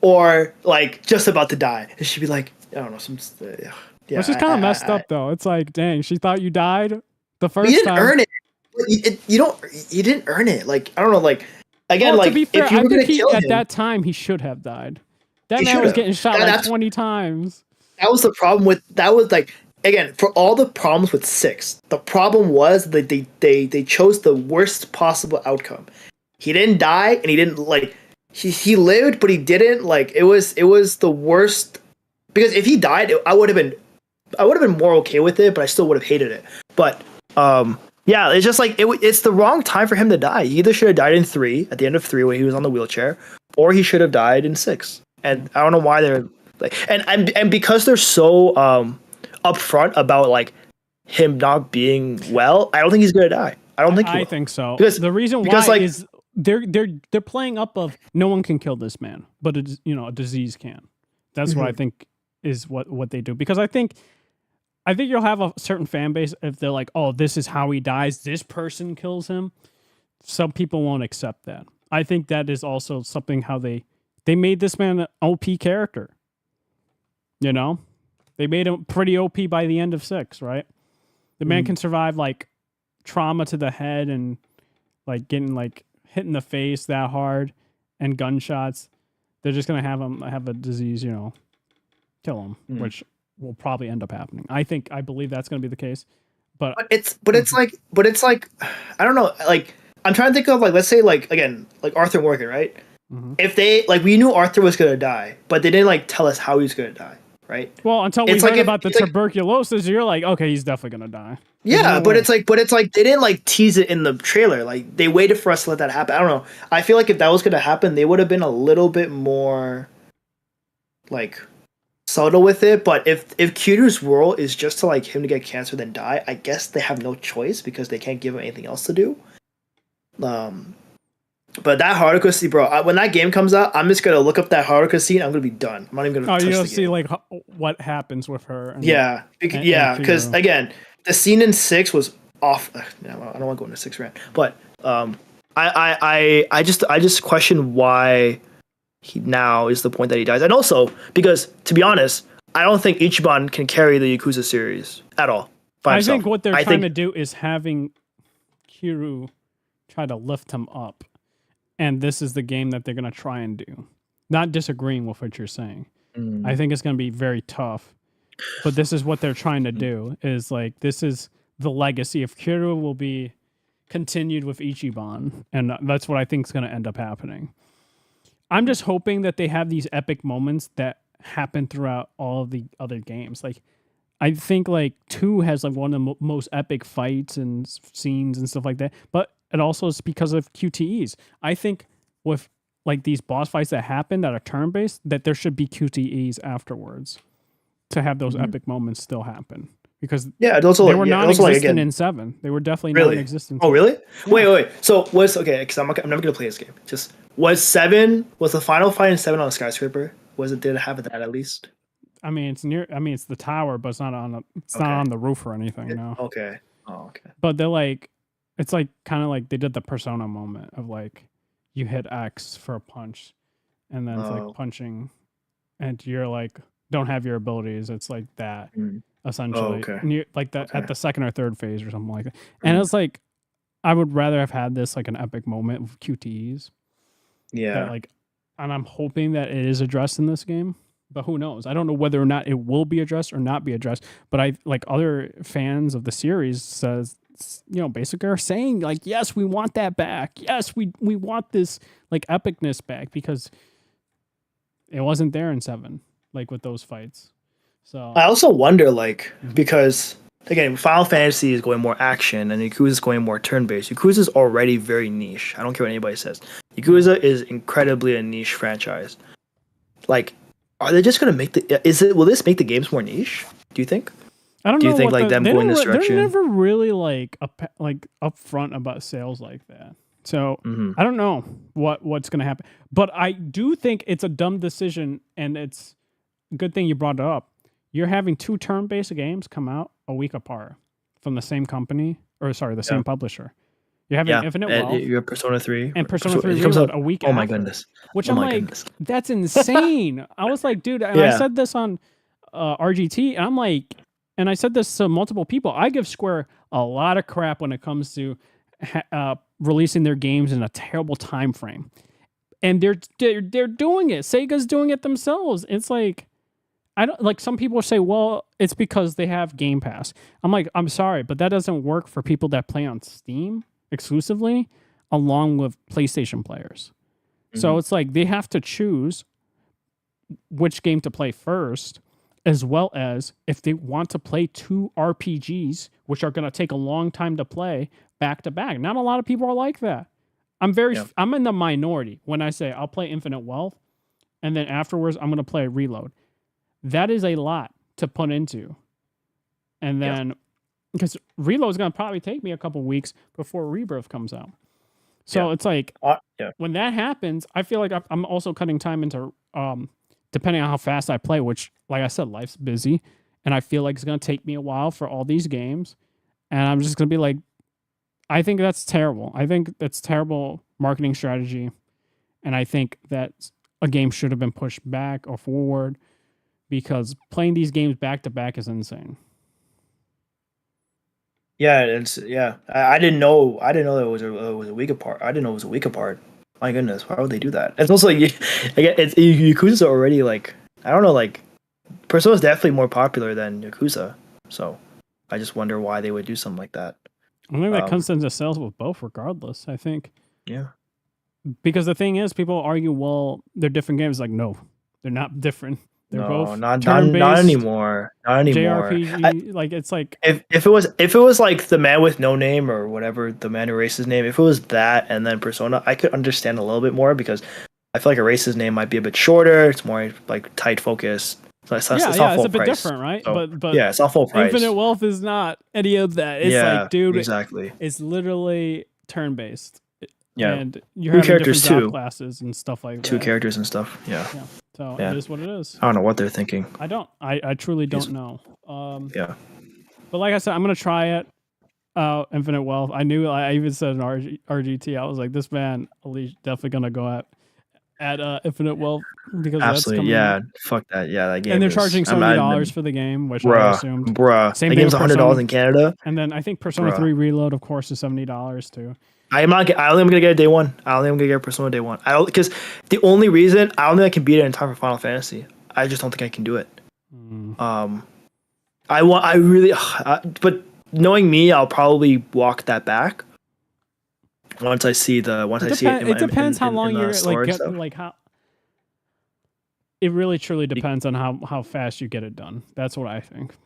or like just about to die, and she'd be like, I don't know, yeah. Which is kind of messed up though. It's like, dang, she thought you died the first time. You didn't earn it. You didn't earn it. Like I don't know. Like again, well, like to be fair, if you were gonna kill him at that time, he should have died. That man was getting shot like 20 times. That was the problem with that. Was like, again, for all the problems with 6, the problem was that they chose the worst possible outcome. He didn't die, and he didn't like he lived, but he didn't like it was the worst. Because if he died, I would have been more okay with it, but I still would have hated it. But yeah, it's just like it's the wrong time for him to die. He either should have died in 3 at the end of 3 when he was on the wheelchair, or he should have died in 6. And I don't know why they're like, and because they're so upfront about like him not being well, I don't think he's gonna die. I don't think. I think so. Because the reason why is they're playing up of no one can kill this man, but a disease can. That's what I think is what they do. Because I think you'll have a certain fan base if they're like, oh, this is how he dies. This person kills him. Some people won't accept that. I think that is also something how they made this man an OP character. You know? They made him pretty OP by the end of 6, right? The man can survive, like, trauma to the head and, like, getting, like, hit in the face that hard and gunshots. They're just going to have him have a disease, kill him, which will probably end up happening. I believe that's going to be the case. But it's like, I don't know, like, I'm trying to think of, like, let's say, like, again, like Arthur Morgan, right? If they like, we knew Arthur was gonna die, but they didn't like tell us how he was gonna die, right? Well, until we heard about the tuberculosis, you're like, okay, he's definitely gonna die. Yeah, but it's like they didn't like tease it in the trailer. Like they waited for us to let that happen. I don't know. I feel like if that was gonna happen, they would have been a little bit more like subtle with it. But if Kiru's world is just to like him to get cancer then die, I guess they have no choice because they can't give him anything else to do. But that Haruka scene, bro, when that game comes out, I'm just going to look up that Haruka scene. I'm going to be done. I'm not even going to touch the game. You're going to see, like, what happens with her. Because, again, the scene in 6 was off. I don't want to go into 6 rant. But I just question why he now is the point that he dies. And also, because, to be honest, I don't think Ichiban can carry the Yakuza series at all. I think what they're trying to do is having Kiru try to lift him up. And this is the game that they're going to try and do. Not disagreeing with what you're saying. I think it's going to be very tough. But this is what they're trying to do. Is like, this is the legacy of Kiru will be continued with Ichiban. And that's what I think is going to end up happening. I'm just hoping that they have these epic moments that happen throughout all of the other games. Like, I think like 2 has like one of the most epic fights and scenes and stuff like that. But it also is because of QTEs. I think with like these boss fights that happen that are turn-based, that there should be QTEs afterwards to have those epic moments still happen. because Yeah, it's also they like, were yeah, also like non-existent again. in 7. They were definitely Really? non-existent. Oh, really? Yeah. Wait. So was okay? Because I'm never gonna play this game. Just was 7? Was the final fight in 7 on a skyscraper? Was it? Did it have that at least? I mean, it's near. I mean, it's the tower, but it's not on the. It's not Okay. on the roof or anything. No. Okay. Oh, okay. But they're like, it's like kind of like they did the Persona moment of like, you hit X for a punch, and then it's Oh. like punching, and you're like don't have your abilities. It's like that essentially. okay. And you, like that Okay. at the second or third phase or something like that. And it's like, I would rather have had this like an epic moment with QTEs. Yeah. That like, and I'm hoping that it is addressed in this game. But who knows? I don't know whether or not it will be addressed or not be addressed. But I like other fans of the series says, you know, basically are saying like, yes, we want that back. Yes, we want this like epicness back because it wasn't there in 7, like with those fights. So I also wonder, like, because again, Final Fantasy is going more action and Yakuza is going more turn-based. Yakuza is already very niche. I don't care what anybody says. Yakuza is incredibly a niche franchise. Like, are they just gonna make will this make the games more niche? Do you think? I don't Do know. you think what like them they going don't this re- direction? They're never really like upfront about sales like that. So I don't know what's gonna happen. But I do think it's a dumb decision, and it's a good thing you brought it up. You're having 2 turn-based games come out a week apart from the same company, or sorry, the same publisher. You're having Infinite Wealth. You have Persona 3. And Persona 3 it comes Reload out a week Oh my after. goodness. Which Oh I'm my like, goodness. that's insane. I was like, dude, and I said this on RGT, and I'm like, and I said this to multiple people. I give Square a lot of crap when it comes to releasing their games in a terrible time frame, and they're doing it. Sega's doing it themselves. It's like, I don't like. Some people say, well, it's because they have Game Pass. I'm like, I'm sorry, but that doesn't work for people that play on Steam exclusively, along with PlayStation players. So it's like they have to choose which game to play first, as well as if they want to play 2 RPGs, which are going to take a long time to play back to back. Not a lot of people are like that. I'm in the minority when I say I'll play Infinite Wealth, and then afterwards I'm going to play Reload. That is a lot to put into. And then, because Reload is going to probably take me a couple weeks before Rebirth comes out. So it's like, when that happens, I feel like I'm also cutting time into, depending on how fast I play, which, like I said, life's busy. And I feel like it's going to take me a while for all these games. And I'm just going to be like, I think that's terrible. I think that's terrible marketing strategy. And I think that a game should have been pushed back or forward, because playing these games back to back is insane. Yeah, I didn't know that it was a week apart. I didn't know it was a week apart. My goodness, why would they do that? It's also like, it's Yakuza's already like, I don't know, like Persona is definitely more popular than Yakuza. So I just wonder why they would do something like that. I think that comes into sales with both, regardless. I think. Yeah. Because the thing is, people argue, well, they're different games. Like, no, they're not different. They're both not turn-based, anymore. Not anymore. JRPG. Like, it's like, if it was like the Man with No Name or whatever, the Man who erased his name, if it was that and then Persona, I could understand a little bit more, because I feel like Erase His Name might be a bit shorter. It's more like tight focus. So it's a bit different, right? So, but yeah, it's all full price. Infinite Wealth is not any of that. It's like, dude, exactly. It's literally turn-based. Yeah, and you're having characters different too. job classes and stuff like that. 2 characters and stuff. Yeah. So it is what it is. I don't know what they're thinking. I truly don't know. Yeah. But like I said, I'm gonna try it. Infinite Wealth. I even said in RGT, I was like, this man definitely gonna go at Infinite Wealth, because Absolutely, that's coming. fuck that. Yeah, that game. And they're charging $70 for the game, which I assumed. Same that game's $100 in Canada. And then I think Persona 3 Reload, of course, is $70 too. I don't think I'm gonna get it day one. I don't think I'm gonna get Persona day one. Because the only reason I don't think I can beat it in time for Final Fantasy. I just don't think I can do it. But knowing me, I'll probably walk that back once I see it. It depends how long you're like how. It really truly depends on how fast you get it done. That's what I think.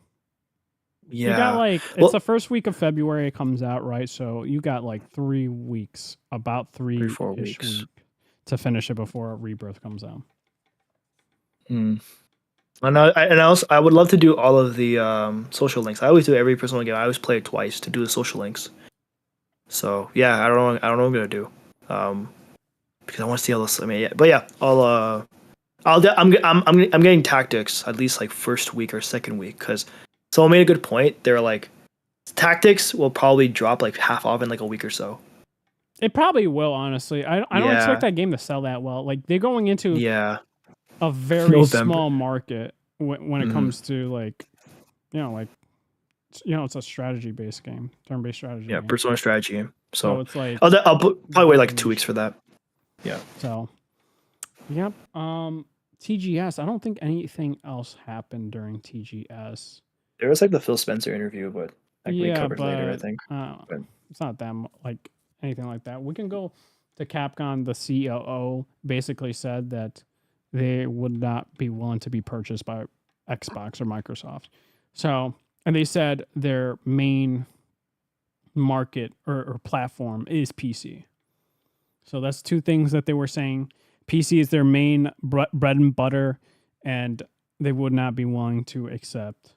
Yeah. You got it's the first week of February it comes out, right? So you got like 3 weeks, about 3-4 weeks to finish it before Rebirth comes out. And I would love to do all of the social links. I always do every personal game. I always play it twice to do the social links. So yeah, I don't know what I'm gonna do. Because I want to see all this. I mean, yeah, but yeah, I'm getting tactics at least like first week or second week because someone made a good point. They're like, tactics will probably drop like half off in like a week or so. It probably will, honestly. I don't expect that game to sell that well. Like they're going into a very November. small market when it comes to like it's a strategy based game, turn based strategy. Yeah, game. personal strategy game. So it's like I'll probably wait like 2 weeks for that. Yeah. So, yep. TGS. I don't think anything else happened during TGS. There was like the Phil Spencer interview, but that can be covered later, I think. It's not that like anything like that. We can go to Capcom. The COO basically said that they would not be willing to be purchased by Xbox or Microsoft. So, and they said their main market or platform is PC. So that's two things that they were saying. PC is their main bread and butter, and they would not be willing to accept,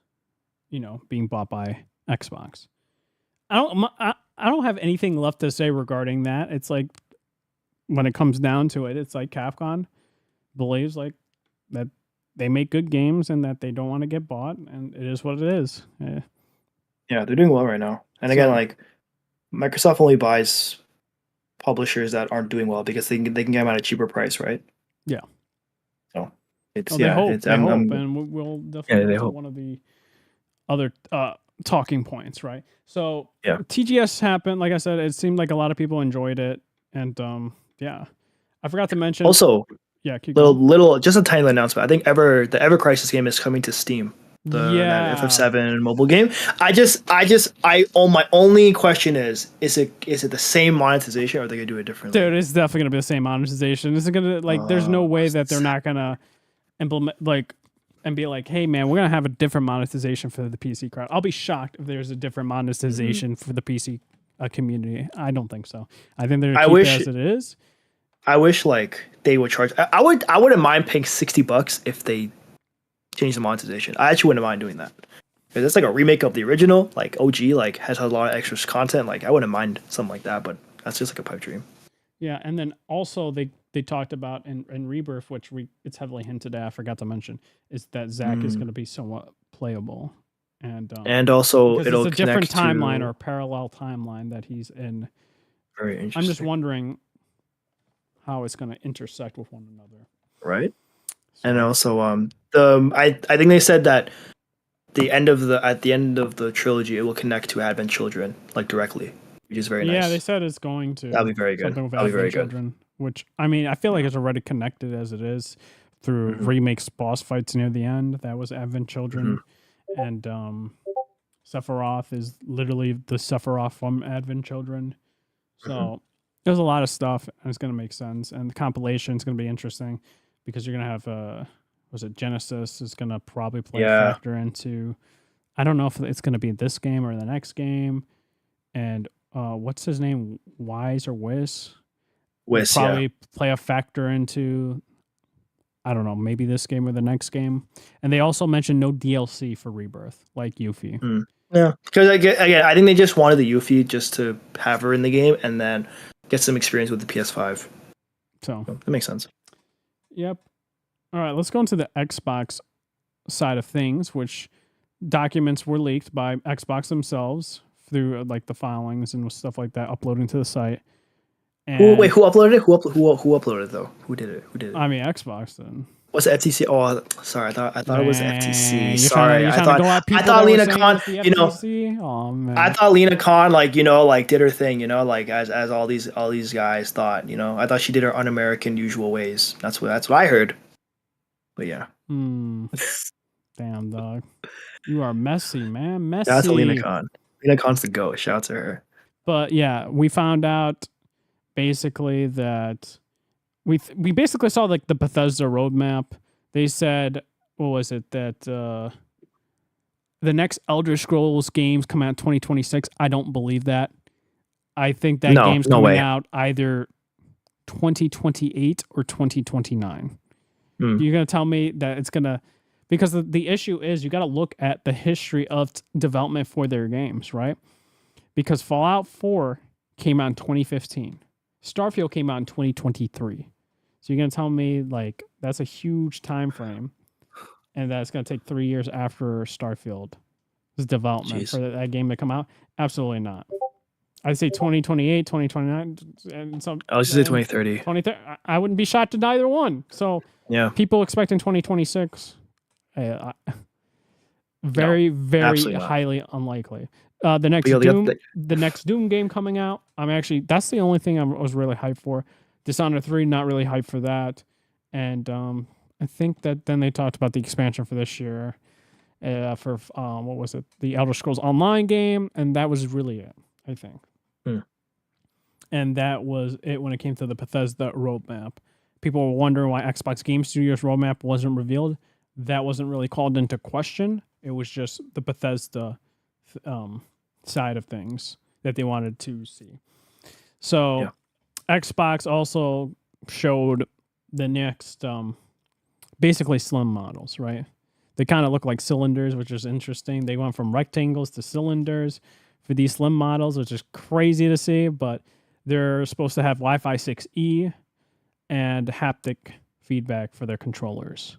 being bought by Xbox. I don't have anything left to say regarding that. It's like when it comes down to it, it's like Capcom believes like that they make good games and that they don't want to get bought, and it is what it is. Yeah, they're doing well right now. And again, like Microsoft only buys publishers that aren't doing well because they can get them at a cheaper price, right? Yeah. So it's they hope, and we'll definitely hope. One of the other talking points, right? So TGS happened. Like I said, it seemed like a lot of people enjoyed it, and I forgot to mention also. Yeah, little, just a tiny announcement. I think the Ever Crisis game is coming to Steam. That FF7 mobile game. My only question is it the same monetization or are they gonna do it differently? Dude, it's definitely gonna be the same monetization. It's gonna there's no way that they're not gonna implement and be like, hey man, we're gonna have a different monetization for the PC crowd. I'll be shocked if there's a different monetization for the PC community. I don't think so. I think they're gonna keep it as it is. I wish they would charge. I wouldn't mind paying $60 if they change the monetization. I actually wouldn't mind doing that. Because it's like a remake of the original, like OG, like has a lot of extra content. Like I wouldn't mind something like that, but that's just like a pipe dream. Yeah, and then also they talked about in Rebirth, which it's heavily hinted at. I forgot to mention is that Zack is going to be somewhat playable, and also it'll it's a different timeline or a parallel timeline that he's in. Very interesting. I'm just wondering how it's going to intersect with one another. Right. So. And also, I think they said that at the end of the trilogy, it will connect to Advent Children directly, which is very nice. Yeah, they said it's going to. That'll be very good. That'll be very good. Which I mean, I feel like it's already connected as it is through remakes, boss fights near the end. That was Advent Children, and Sephiroth is literally the Sephiroth from Advent Children. So. There's a lot of stuff, and it's going to make sense. And the compilation is going to be interesting because you're going to have, Genesis is going to probably play a factor into, I don't know if it's going to be this game or the next game. And what's his name? Wise or Wiz? Wiz, probably play a factor into, I don't know, maybe this game or the next game. And they also mentioned no DLC for Rebirth, like Yuffie. Yeah, because again, I think they just wanted the Yuffie just to have her in the game, and then get some experience with the PS5. So that makes sense. Yep. All right, let's go into the Xbox side of things, which documents were leaked by Xbox themselves through the filings and stuff like that, uploading to the site. And who uploaded it? Who uploaded it though? Who did it? I mean, Xbox then. Was it FTC? Oh, sorry. I thought it was FTC. Sorry, I thought Lena Khan. Oh man. I thought Lena Khan, did her thing. As all these guys thought. I thought she did her un-American usual ways. That's what I heard. But yeah. Damn dog, you are messy, man. Messy. That's Lena Khan. Lena Khan's the GOAT. Shout out to her. But yeah, we found out basically that. We basically saw the Bethesda roadmap. They said, what was it, that the next Elder Scrolls games come out in 2026. I don't believe that. I think that game's coming out either 2028 or 2029. You're gonna tell me that it's gonna Because the issue is you got to look at the history of development for their games, right? Because Fallout 4 came out in 2015. Starfield came out in 2023. So you're going to tell me like that's a huge time frame and that's going to take 3 years after Starfield's development for that game to come out? Absolutely not. I'd say 2028, 2029, and some. I was just say 2030. 2030. I wouldn't be shocked at either one. So Yeah. people expecting 2026. Very highly unlikely. The next Doom game coming out. That's the only thing I was really hyped for. Dishonored 3, not really hyped for that. And I think that then they talked about the expansion for this year. For what was it? The Elder Scrolls Online game, and that was really it, I think. And that was it when it came to the Bethesda roadmap. People were wondering why Xbox Game Studios roadmap wasn't revealed. That wasn't really called into question. It was just the Bethesda side of things that they wanted to see. So Xbox also showed the next basically slim models, right? They kind of look like cylinders, which is interesting. They went from rectangles to cylinders for these slim models, which is crazy to see, but they're supposed to have Wi-Fi 6E and haptic feedback for their controllers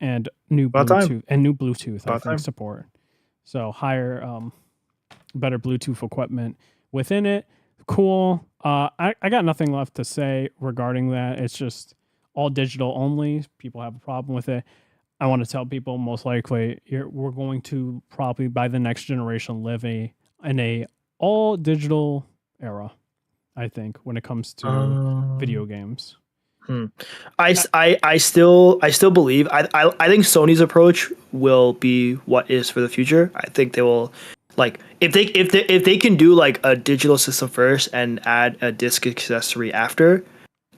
and new Bluetooth I think support. So higher, better Bluetooth equipment within it. Cool. I got nothing left to say regarding that. It's just all digital only. People have a problem with it. I want to tell people most likely we're going to probably by the next generation live in a all digital era. I think when it comes to video games. I still believe I think Sony's approach will be what is for the future. I think they will like if they can do like a digital system first and add a disc accessory after.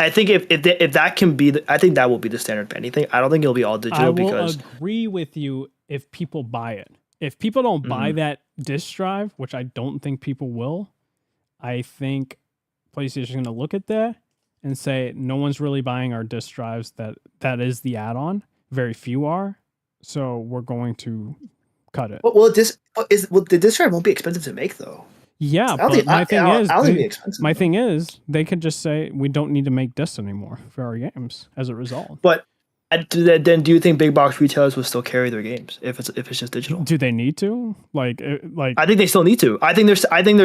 I think if that can be I think that will be the standard for anything. I don't think it'll be all digital because I will agree with you if people buy it. If people don't buy that disc drive, which I don't think people will, I think PlayStation is going to look at that and say, no one's really buying our disc drives. That is the add-on. Very few are. So we're going to cut it. Well, the disc drive won't be expensive to make though. Yeah, but my thing is, they could just say we don't need to make discs anymore for our games as a result. But then, do you think big box retailers will still carry their games if it's just digital? Do they need to? Like I think they still need to. I think there's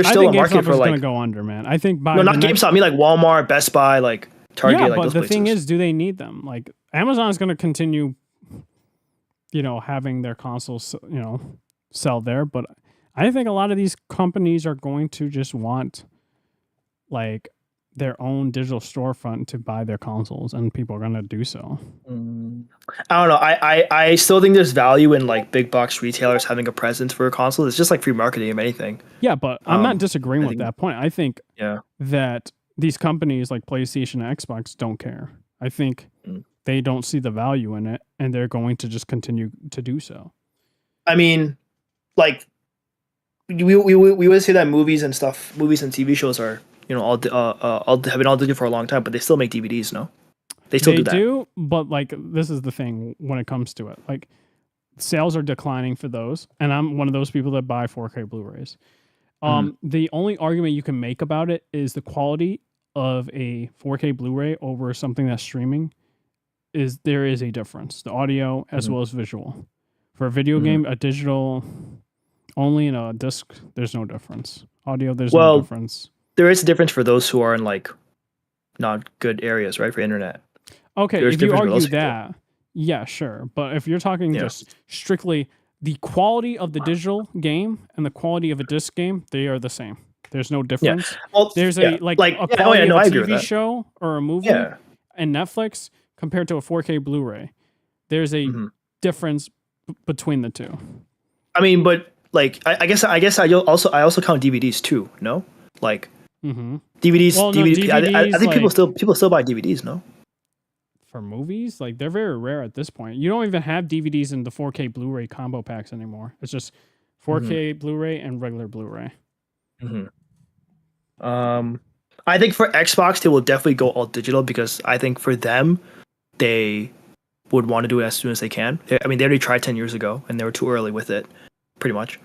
still a market for like. Going to go under, man. I think not GameStop. I mean like Walmart, Best Buy, like Target. Yeah, like but those the places. thing is, do they need them? Like Amazon is going to continue, having their consoles, sell there, but I think a lot of these companies are going to just want like their own digital storefront to buy their consoles, and people are going to do so. I don't know. I still think there's value in like big box retailers having a presence for a console. It's just like free marketing, if anything. Yeah, but I'm not disagreeing with that point. I think that these companies like PlayStation and Xbox don't care. I think they don't see the value in it, and they're going to just continue to do so. I mean, like we would say that movies and TV shows are all have been all digital for a long time, but they still make DVDs. No, they still do that. They do, but like this is the thing when it comes to it, like sales are declining for those, and I'm one of those people that buy 4K Blu-rays. The only argument you can make about it is the quality of a 4K Blu-ray over something that's streaming there is a difference, the audio as well as visual. For a video game, a digital only in a disc, there's no difference. Audio, there's no difference. There is a difference for those who are in like not good areas, right? For internet. Okay, if you argue that, yeah, sure. But if you're talking just strictly the quality of the digital game and the quality of a disc game, they are the same. There's no difference. Yeah. Well, there's a quality of a TV show or a movie and Netflix compared to a 4K Blu-ray. There's a difference between the two. I mean, but like I guess I also count DVDs too. No, like DVDs. Well, no, DVDs. I think people still buy DVDs. No, for movies, like they're very rare at this point. You don't even have DVDs in the 4K Blu-ray combo packs anymore. It's just 4K Blu-ray and regular Blu-ray. I think for Xbox they will definitely go all digital because I think for them they would want to do it as soon as they can. I mean, they already tried 10 years ago, and they were too early with it, pretty much.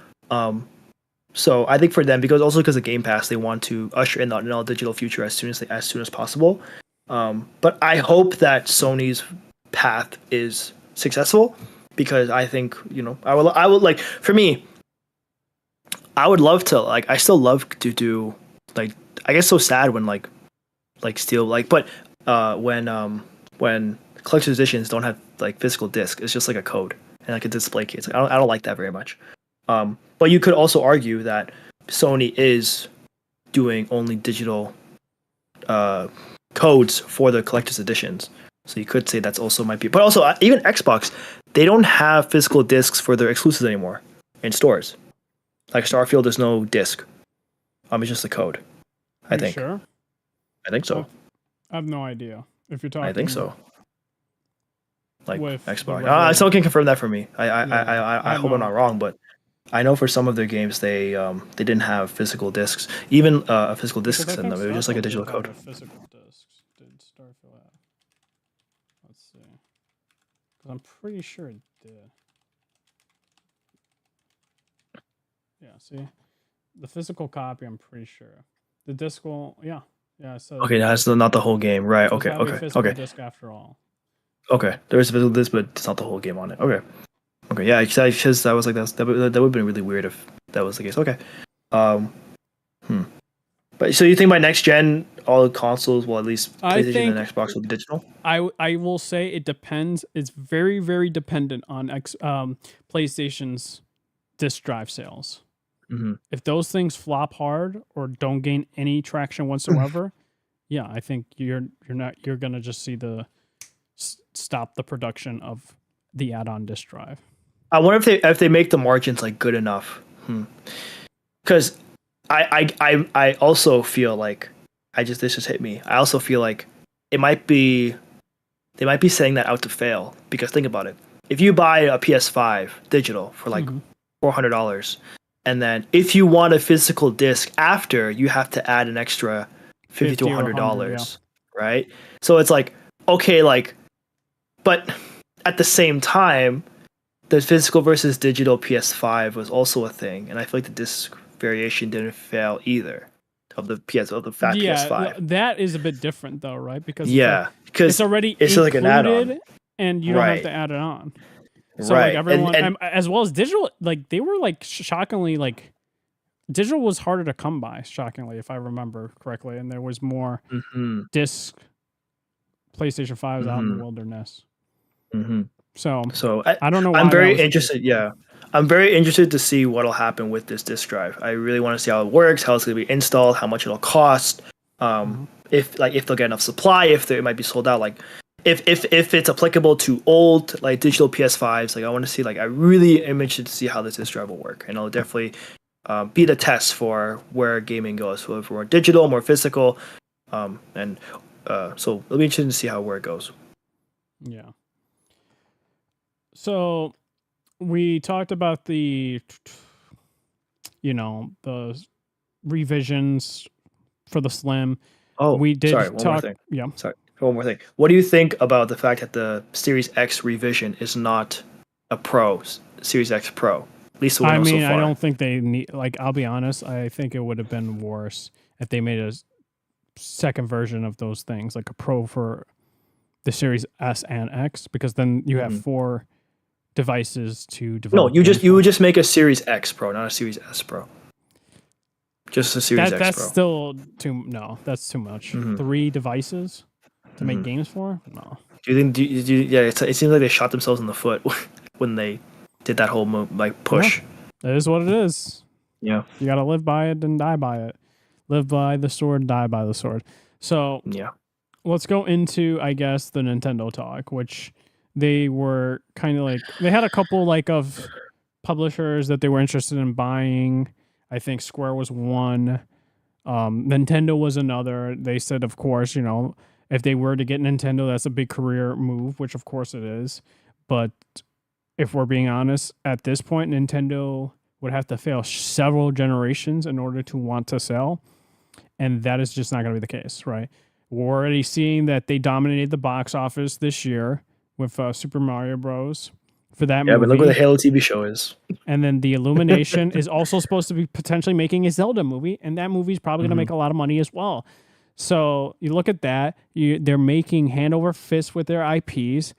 So I think for them, because of Game Pass, they want to usher in the all digital future as soon as possible. But I hope that Sony's path is successful, because I think, I would like, for me, I would love to, like, I still love to do, like, I get so sad when like Steel, like, but when collector's editions don't have like physical disc, it's just like a code and like a display case. Like, I don't like that very much. But you could also argue that Sony is doing only digital codes for the collector's editions. So you could say that's also might be. But also, even Xbox, they don't have physical discs for their exclusives anymore in stores. Like Starfield, there's no disc. It's just a code. I think. Sure? I think so. I have no idea if you're talking. I think so. Like with Xbox. Someone can confirm that for me. I hope I'm not wrong, but I know for some of their games they didn't have physical discs, even physical discs in them. It was just like a digital code. Physical discs did Starfield have? Let's see, because I'm pretty sure it did. Yeah, see, the physical copy, I'm pretty sure. The disc will, yeah. So okay, that's not the whole game, right? Okay, okay. Disc after all. Okay, there is a physical disc, but it's not the whole game on it. Okay, yeah, because I was like that would have been really weird if that was the case. Okay, But so you think by next gen, all consoles, well, at least PlayStation and Xbox will be digital? I will say it depends. It's very, very dependent on PlayStation's disc drive sales. Mm-hmm. If those things flop hard or don't gain any traction whatsoever, yeah, I think you're gonna just see stop the production of the add-on disc drive. I wonder if they make the margins like good enough, because I also feel like this just hit me. I also feel like they might be setting that out to fail, because think about it. If you buy a PS5 digital for like $400, and then if you want a physical disc after, you have to add an extra $50 to $100, right? So it's like, okay, like, but at the same time, the physical versus digital PS5 was also a thing, and I feel like the disc variation didn't fail either of the fat PS5. That is a bit different though, right? Because because it's already it's like an add-on, and you don't have to add it on. So like everyone, and as well as digital, like they were like shockingly like digital was harder to come by, shockingly, if I remember correctly, and there was more disc PlayStation 5s out in the wilderness. So I don't know why I'm very interested. Yeah, I'm very interested to see what'll happen with this disc drive. I really want to see how it works, how it's going to be installed, how much it'll cost. If they'll get enough supply, if it might be sold out. Like if it's applicable to old like digital PS5s. Like I want to see. Like I really am interested to see how this disc drive will work, and it'll definitely be the test for where gaming goes. So if we're digital, more physical, so it'll be interesting to see where it goes. Yeah. So we talked about the revisions for the Slim. Oh, we did sorry, one more thing. Yeah. Sorry, one more thing. What do you think about the fact that the Series X revision is not a Pro, Series X Pro? At least the one so far. I don't think they need, like, I'll be honest, I think it would have been worse if they made a second version of those things, like a Pro for the Series S and X, because then you have 4 devices to develop. No, you would just make a Series X Pro, not a Series S Pro. Just a Series X Pro. That's still that's too much. 3 devices to make games for? No. Do you think? It seems like they shot themselves in the foot when they did that whole push. Yeah, that is what it is. Yeah, you gotta live by it and die by it. Live by the sword, die by the sword. So yeah, let's go into, I guess, the Nintendo talk, which they were kind of like, they had a couple like of publishers that they were interested in buying. I think Square was one. Nintendo was another. They said, of course, if they were to get Nintendo, that's a big career move, which of course it is. But if we're being honest, at this point, Nintendo would have to fail several generations in order to want to sell. And that is just not going to be the case, right? We're already seeing that they dominated the box office this year. with Super Mario Bros. For that Yeah, movie. but look what the Halo TV show is. And then the Illumination is also supposed to be potentially making a Zelda movie, and that movie's probably going to make a lot of money as well. So you look at that, they're making hand over fist with their IPs,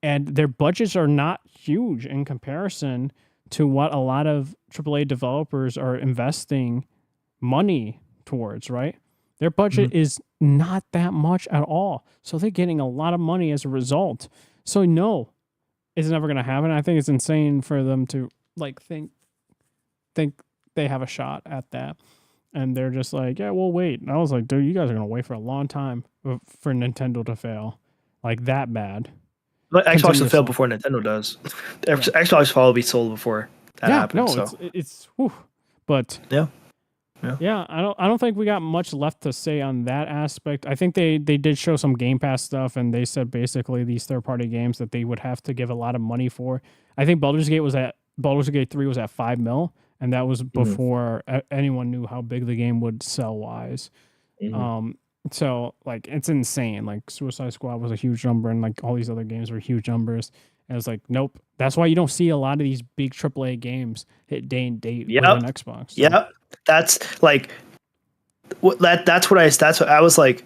and their budgets are not huge in comparison to what a lot of AAA developers are investing money towards, right? Their budget is not that much at all. So they're getting a lot of money as a result. So no, it's never going to happen. I think it's insane for them to like think they have a shot at that. And they're just like, yeah, we'll wait. And I was like, dude, you guys are going to wait for a long time for Nintendo to fail. Like that bad. But Xbox will fail before Nintendo does. Xbox will probably be sold before that happens. No, so. it's whew. But yeah, I don't think we got much left to say on that aspect. I think they did show some Game Pass stuff, and they said basically these third-party games that they would have to give a lot of money for. I think Baldur's Gate 3 was at $5 million, and that was before anyone knew how big the game would sell wise. So like it's insane. Like Suicide Squad was a huge number, and like all these other games were huge numbers. And it's like, nope. That's why you don't see a lot of these big AAA games hit day and date on Xbox. So. Yep. That's like that's what I was like.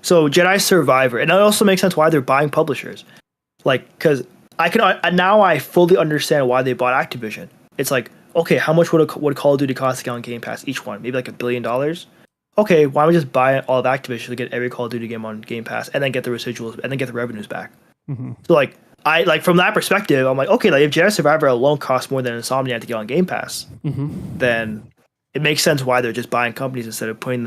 So Jedi Survivor, and it also makes sense why they're buying publishers. Like, because I fully understand why they bought Activision. It's like, okay, how much would Call of Duty cost to get on Game Pass each one? Maybe like $1 billion. Okay, why don't we just buy all of Activision to get every Call of Duty game on Game Pass and then get the residuals and then get the revenues back? So like. From that perspective, I'm like, okay, like if Jedi Survivor alone costs more than Insomniac to get on Game Pass, then it makes sense why they're just buying companies instead of putting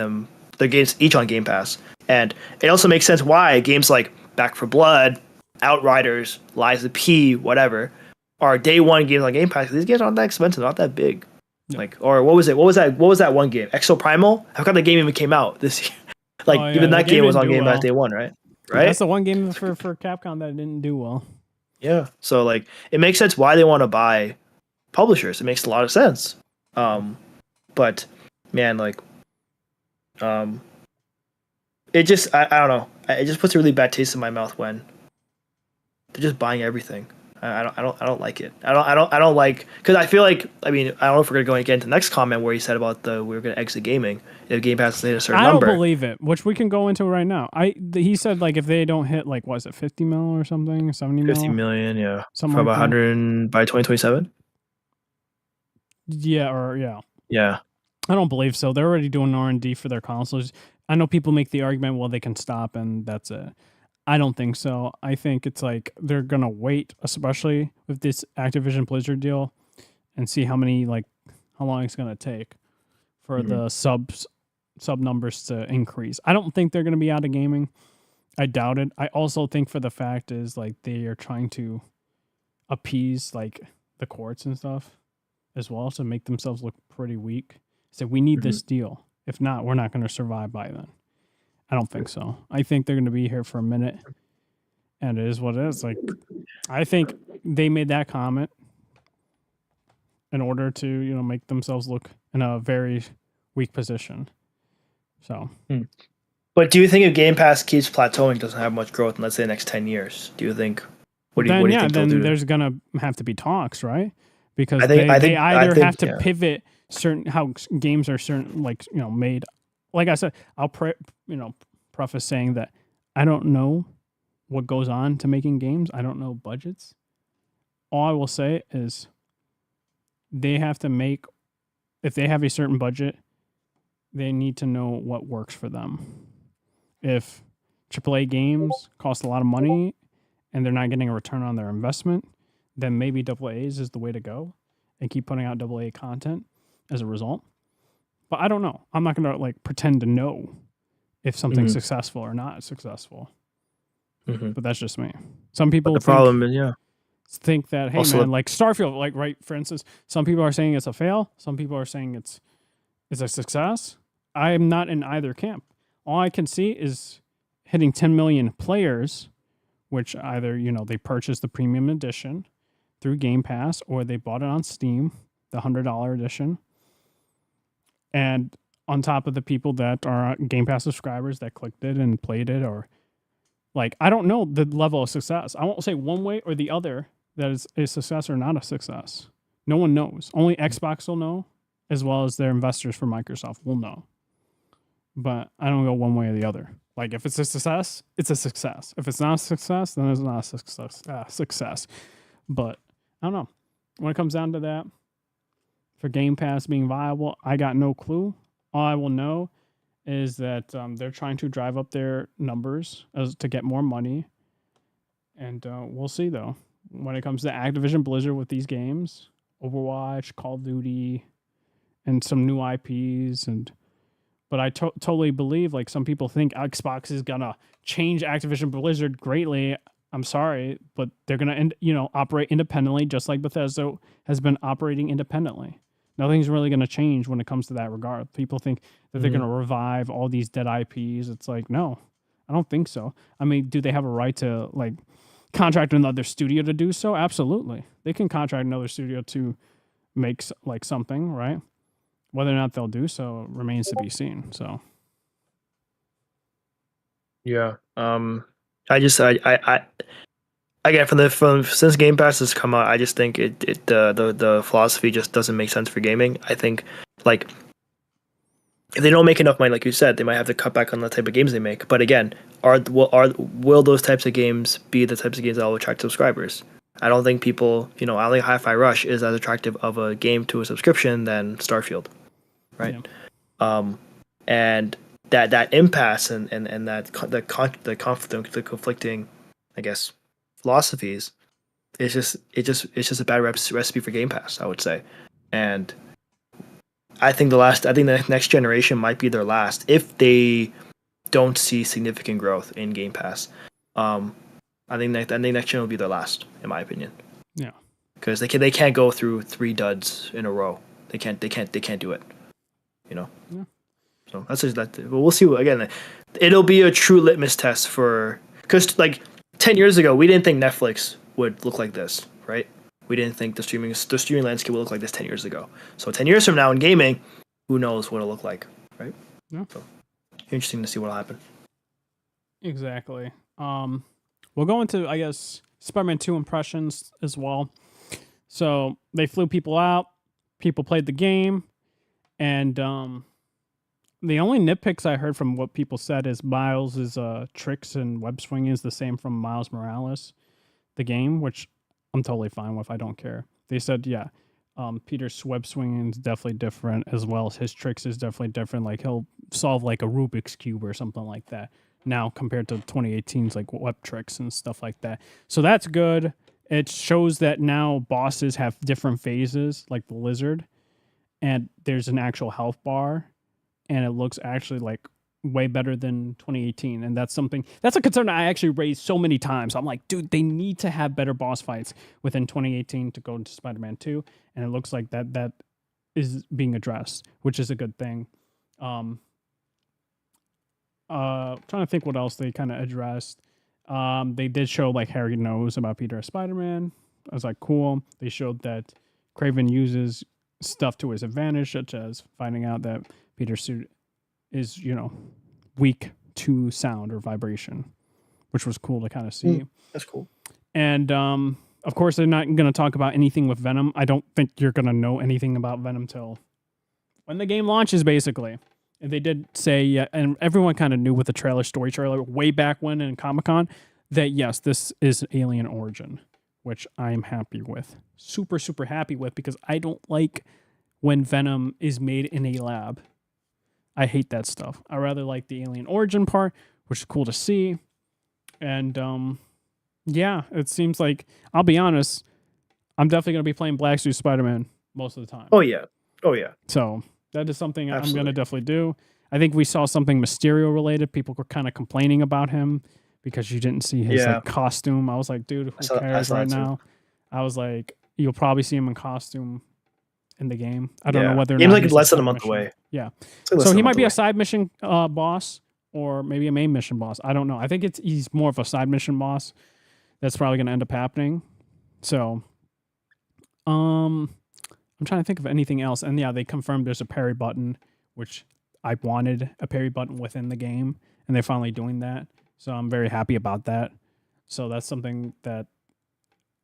their games each on Game Pass. And it also makes sense why games like Back 4 Blood, Outriders, Lies of P, whatever, are day one games on Game Pass. These games aren't that expensive, not that big. Like, or what was it? What was that one game? Exo Primal? I forgot the game even came out this year. Like, even that game was on Game Pass day one, right? Right. That's the one game for Capcom that didn't do well. Yeah, so like it makes sense why they want to buy publishers. It makes a lot of sense. But man, like, it just I don't know. It just puts a really bad taste in my mouth when they're just buying everything. I don't like it. I don't like, because I feel like, I mean, I don't know if we're gonna go again to the next comment where he said about we're gonna exit gaming if Game Pass hit a certain number. I don't believe it, which we can go into right now. He said like if they don't hit like, what is it, 50 mil or something, 70 mil? 50 million, yeah. Something from like 100 by 2027. Yeah. I don't believe so. They're already doing R&D for their consoles. I know people make the argument, well, they can stop and that's it. I don't think so. I think it's like they're gonna wait, especially with this Activision Blizzard deal, and see how long it's gonna take for the sub numbers to increase. I don't think they're gonna be out of gaming. I doubt it. I also think for the fact is like they are trying to appease like the courts and stuff as well, to make themselves look pretty weak. So we need this deal. If not, we're not gonna survive by then. I don't think so. I think they're going to be here for a minute, and it is what it is. Like, I think they made that comment in order to, make themselves look in a very weak position. So, but do you think if Game Pass keeps plateauing, doesn't have much growth in, let's say, the next 10 years, do you think? What do you think they'll do? There's going to have to be talks, right? Because they either have to pivot how games are made. Like I said, I'll preface saying that I don't know what goes on to making games. I don't know budgets. All I will say is they have to make, if they have a certain budget, they need to know what works for them. If AAA games cost a lot of money and they're not getting a return on their investment, then maybe AA's is the way to go and keep putting out AA content as a result. But I don't know. I'm not going to pretend to know if something's successful or not successful. But that's just me. Some people think that, hey also, man, like Starfield, right, for instance, some people are saying it's a fail. Some people are saying it's a success. I am not in either camp. All I can see is hitting 10 million players, which either, they purchased the premium edition through Game Pass or they bought it on Steam, the $100 edition. And on top of the people that are Game Pass subscribers that clicked it and played it or Like, I don't know the level of success. I won't say one way or the other that is a success or not a success. No one knows. Only Xbox will know, as well as their investors for Microsoft will know. But I don't go one way or the other. Like, if it's a success, it's a success. If it's not a success, then it's not a success. But I don't know. When it comes down to that, for Game Pass being viable, I got no clue. All I will know is that they're trying to drive up their numbers to get more money. And we'll see, though. When it comes to Activision Blizzard with these games, Overwatch, Call of Duty, and some new IPs. But I totally believe, like, some people think Xbox is going to change Activision Blizzard greatly. I'm sorry, but they're going to, operate independently, just like Bethesda has been operating independently. Nothing's really going to change when it comes to that regard. People think that they're going to revive all these dead IPs. It's like, no, I don't think so. I mean, do they have a right to, like, contract another studio to do so? Absolutely. They can contract another studio to make, like, something, right? Whether or not they'll do so remains to be seen. So, yeah. I again, since Game Pass has come out, I just think the philosophy just doesn't make sense for gaming. I think, like, if they don't make enough money, like you said, they might have to cut back on the type of games they make. But again, will those types of games be the types of games that will attract subscribers? I don't think people, I don't think Hi-Fi Rush is as attractive of a game to a subscription than Starfield, right? Yeah. And that impasse and that the conflicting, I guess, philosophies, it's just a bad recipe for Game Pass, I would say. And I think the next generation might be their last if they don't see significant growth in Game Pass. I think next gen will be their last, in my opinion. Yeah, because they can't go through 3 duds in a row. They can't do it. Yeah. So that's just that. But we'll see. Again, it'll be a true litmus test because, like, 10 years ago, we didn't think Netflix would look like this, right? We didn't think the streaming landscape would look like this 10 years ago. So 10 years from now in gaming, who knows what it'll look like, right? Yeah. So interesting to see what'll happen. Exactly. We'll go into, I guess, Spider-Man 2 impressions as well. So they flew people out. People played the game. And the only nitpicks I heard from what people said is Miles' tricks and web swinging is the same from Miles Morales, the game, which I'm totally fine with. I don't care. They said, yeah, Peter's web swinging is definitely different, as well as his tricks is definitely different. Like, he'll solve, like, a Rubik's Cube or something like that now compared to 2018's, like, web tricks and stuff like that. So that's good. It shows that now bosses have different phases, like the lizard, and there's an actual health bar, and it looks actually, like, way better than 2018. And that's a concern I actually raised so many times. I'm like, dude, they need to have better boss fights within 2018 to go into Spider-Man 2. And it looks like that is being addressed, which is a good thing. Trying to think what else they kind of addressed. They did show, like, Harry knows about Peter as Spider-Man. I was like, cool. They showed that Craven uses stuff to his advantage, such as finding out that Peter's suit is, weak to sound or vibration, which was cool to kind of see. That's cool. And of course, they're not going to talk about anything with Venom. I don't think you're going to know anything about Venom till when the game launches, basically. And they did say, yeah, and everyone kind of knew with the story trailer, way back when in Comic-Con, that yes, this is Alien Origin, which I'm happy with. Super, super happy with, because I don't like when Venom is made in a lab. I hate that stuff. I rather like the Alien Origin part, which is cool to see. And yeah, it seems like, I'll be honest, I'm definitely going to be playing Black Suit Spider-Man most of the time. Oh yeah. So that is something Absolutely. I'm going to definitely do. I think we saw something Mysterio related. People were kind of complaining about him because you didn't see his like, costume. I was like, dude, who cares right now? I was like, you'll probably see him in costume in the game. I don't know whether or not like less than a month away. Yeah. So he might be a side mission boss, or maybe a main mission boss. I don't know. I think he's more of a side mission boss. That's probably going to end up happening. So, I'm trying to think of anything else. And yeah, they confirmed there's a parry button, which I wanted a parry button within the game, and they're finally doing that. So I'm very happy about that. So that's something that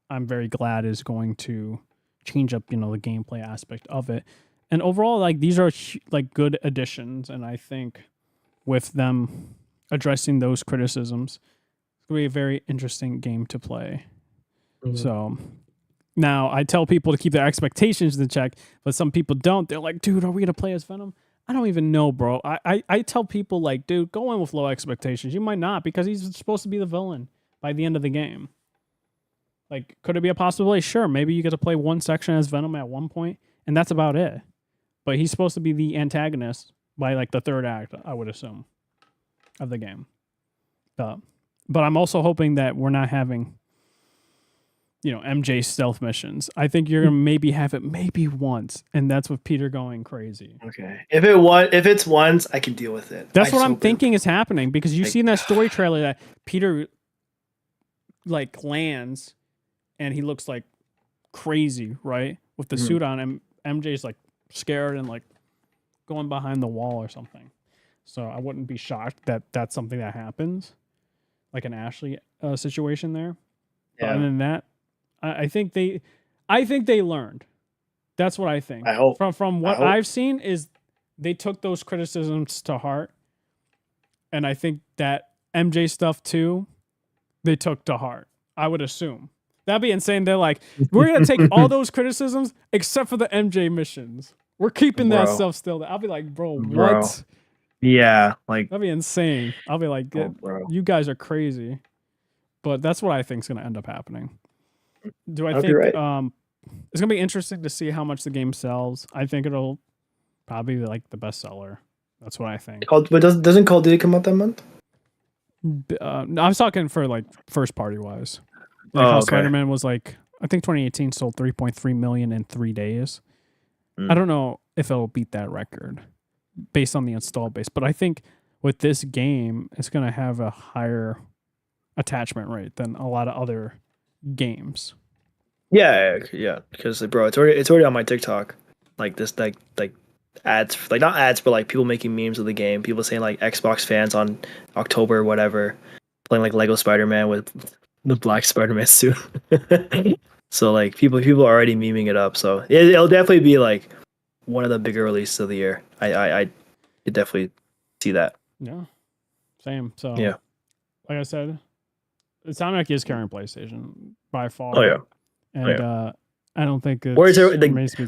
I'm very glad is going to change up, the gameplay aspect of it. And overall, like, these are like good additions, and I think with them addressing those criticisms, it's gonna be a very interesting game to play. Mhm. So now I tell people to keep their expectations in check, but some people don't. They're like, dude, are we gonna play as Venom? I don't even know, bro. I tell people, like, dude, go in with low expectations. You might not, because he's supposed to be the villain by the end of the game. Like, could it be a possibility? Sure, maybe you get to play one section as Venom at one point, and that's about it. But he's supposed to be the antagonist by, like, the third act, I would assume, of the game. But I'm also hoping that we're not having, MJ stealth missions. I think you're gonna maybe have it maybe once, and that's with Peter going crazy. Okay. If it's once, I can deal with it. That's what I'm thinking is happening, because you Like- see in that story trailer that Peter, like, lands, and he looks like crazy, right, with the suit on, and MJ's like scared and like going behind the wall or something. So I wouldn't be shocked that that's something that happens, like an Ashley situation there. Yeah. Other than that, I think they learned. That's what I think. I hope. From what I hope. I've seen is they took those criticisms to heart, and I think that MJ stuff too, they took to heart. I would assume. That'd be insane. They're like, we're gonna take all those criticisms except for the MJ missions. We're keeping that Bro. stuff still. I'll be like, bro, Bro. what? Yeah, like, That'd be insane. I'll be like, bro. you guys are crazy. But that's what I think is gonna end up happening. Do I Hope think you're right. it's gonna be interesting to see how much the game sells. I think it'll probably be like the bestseller. That's what I think. But doesn't Call of Duty come out that month? No, I was talking for like first party wise. Like Oh, how okay. Spider-Man was like, I think 2018 sold 3.3 million in 3 days. I don't know if it'll beat that record based on the install base, but I think with this game, it's going to have a higher attachment rate than a lot of other games. Yeah, because bro, it's already on my TikTok. Like this, like ads, like not ads, but like people making memes of the game. People saying like Xbox fans on October or whatever playing like Lego Spider-Man with the black Spider-Man suit. So like people are already memeing it up. So it'll definitely be like one of the bigger releases of the year. I could definitely see that. Yeah, same. So Yeah. like I said, Insomniac is carrying PlayStation by far. Oh yeah. And I don't think it's Where's there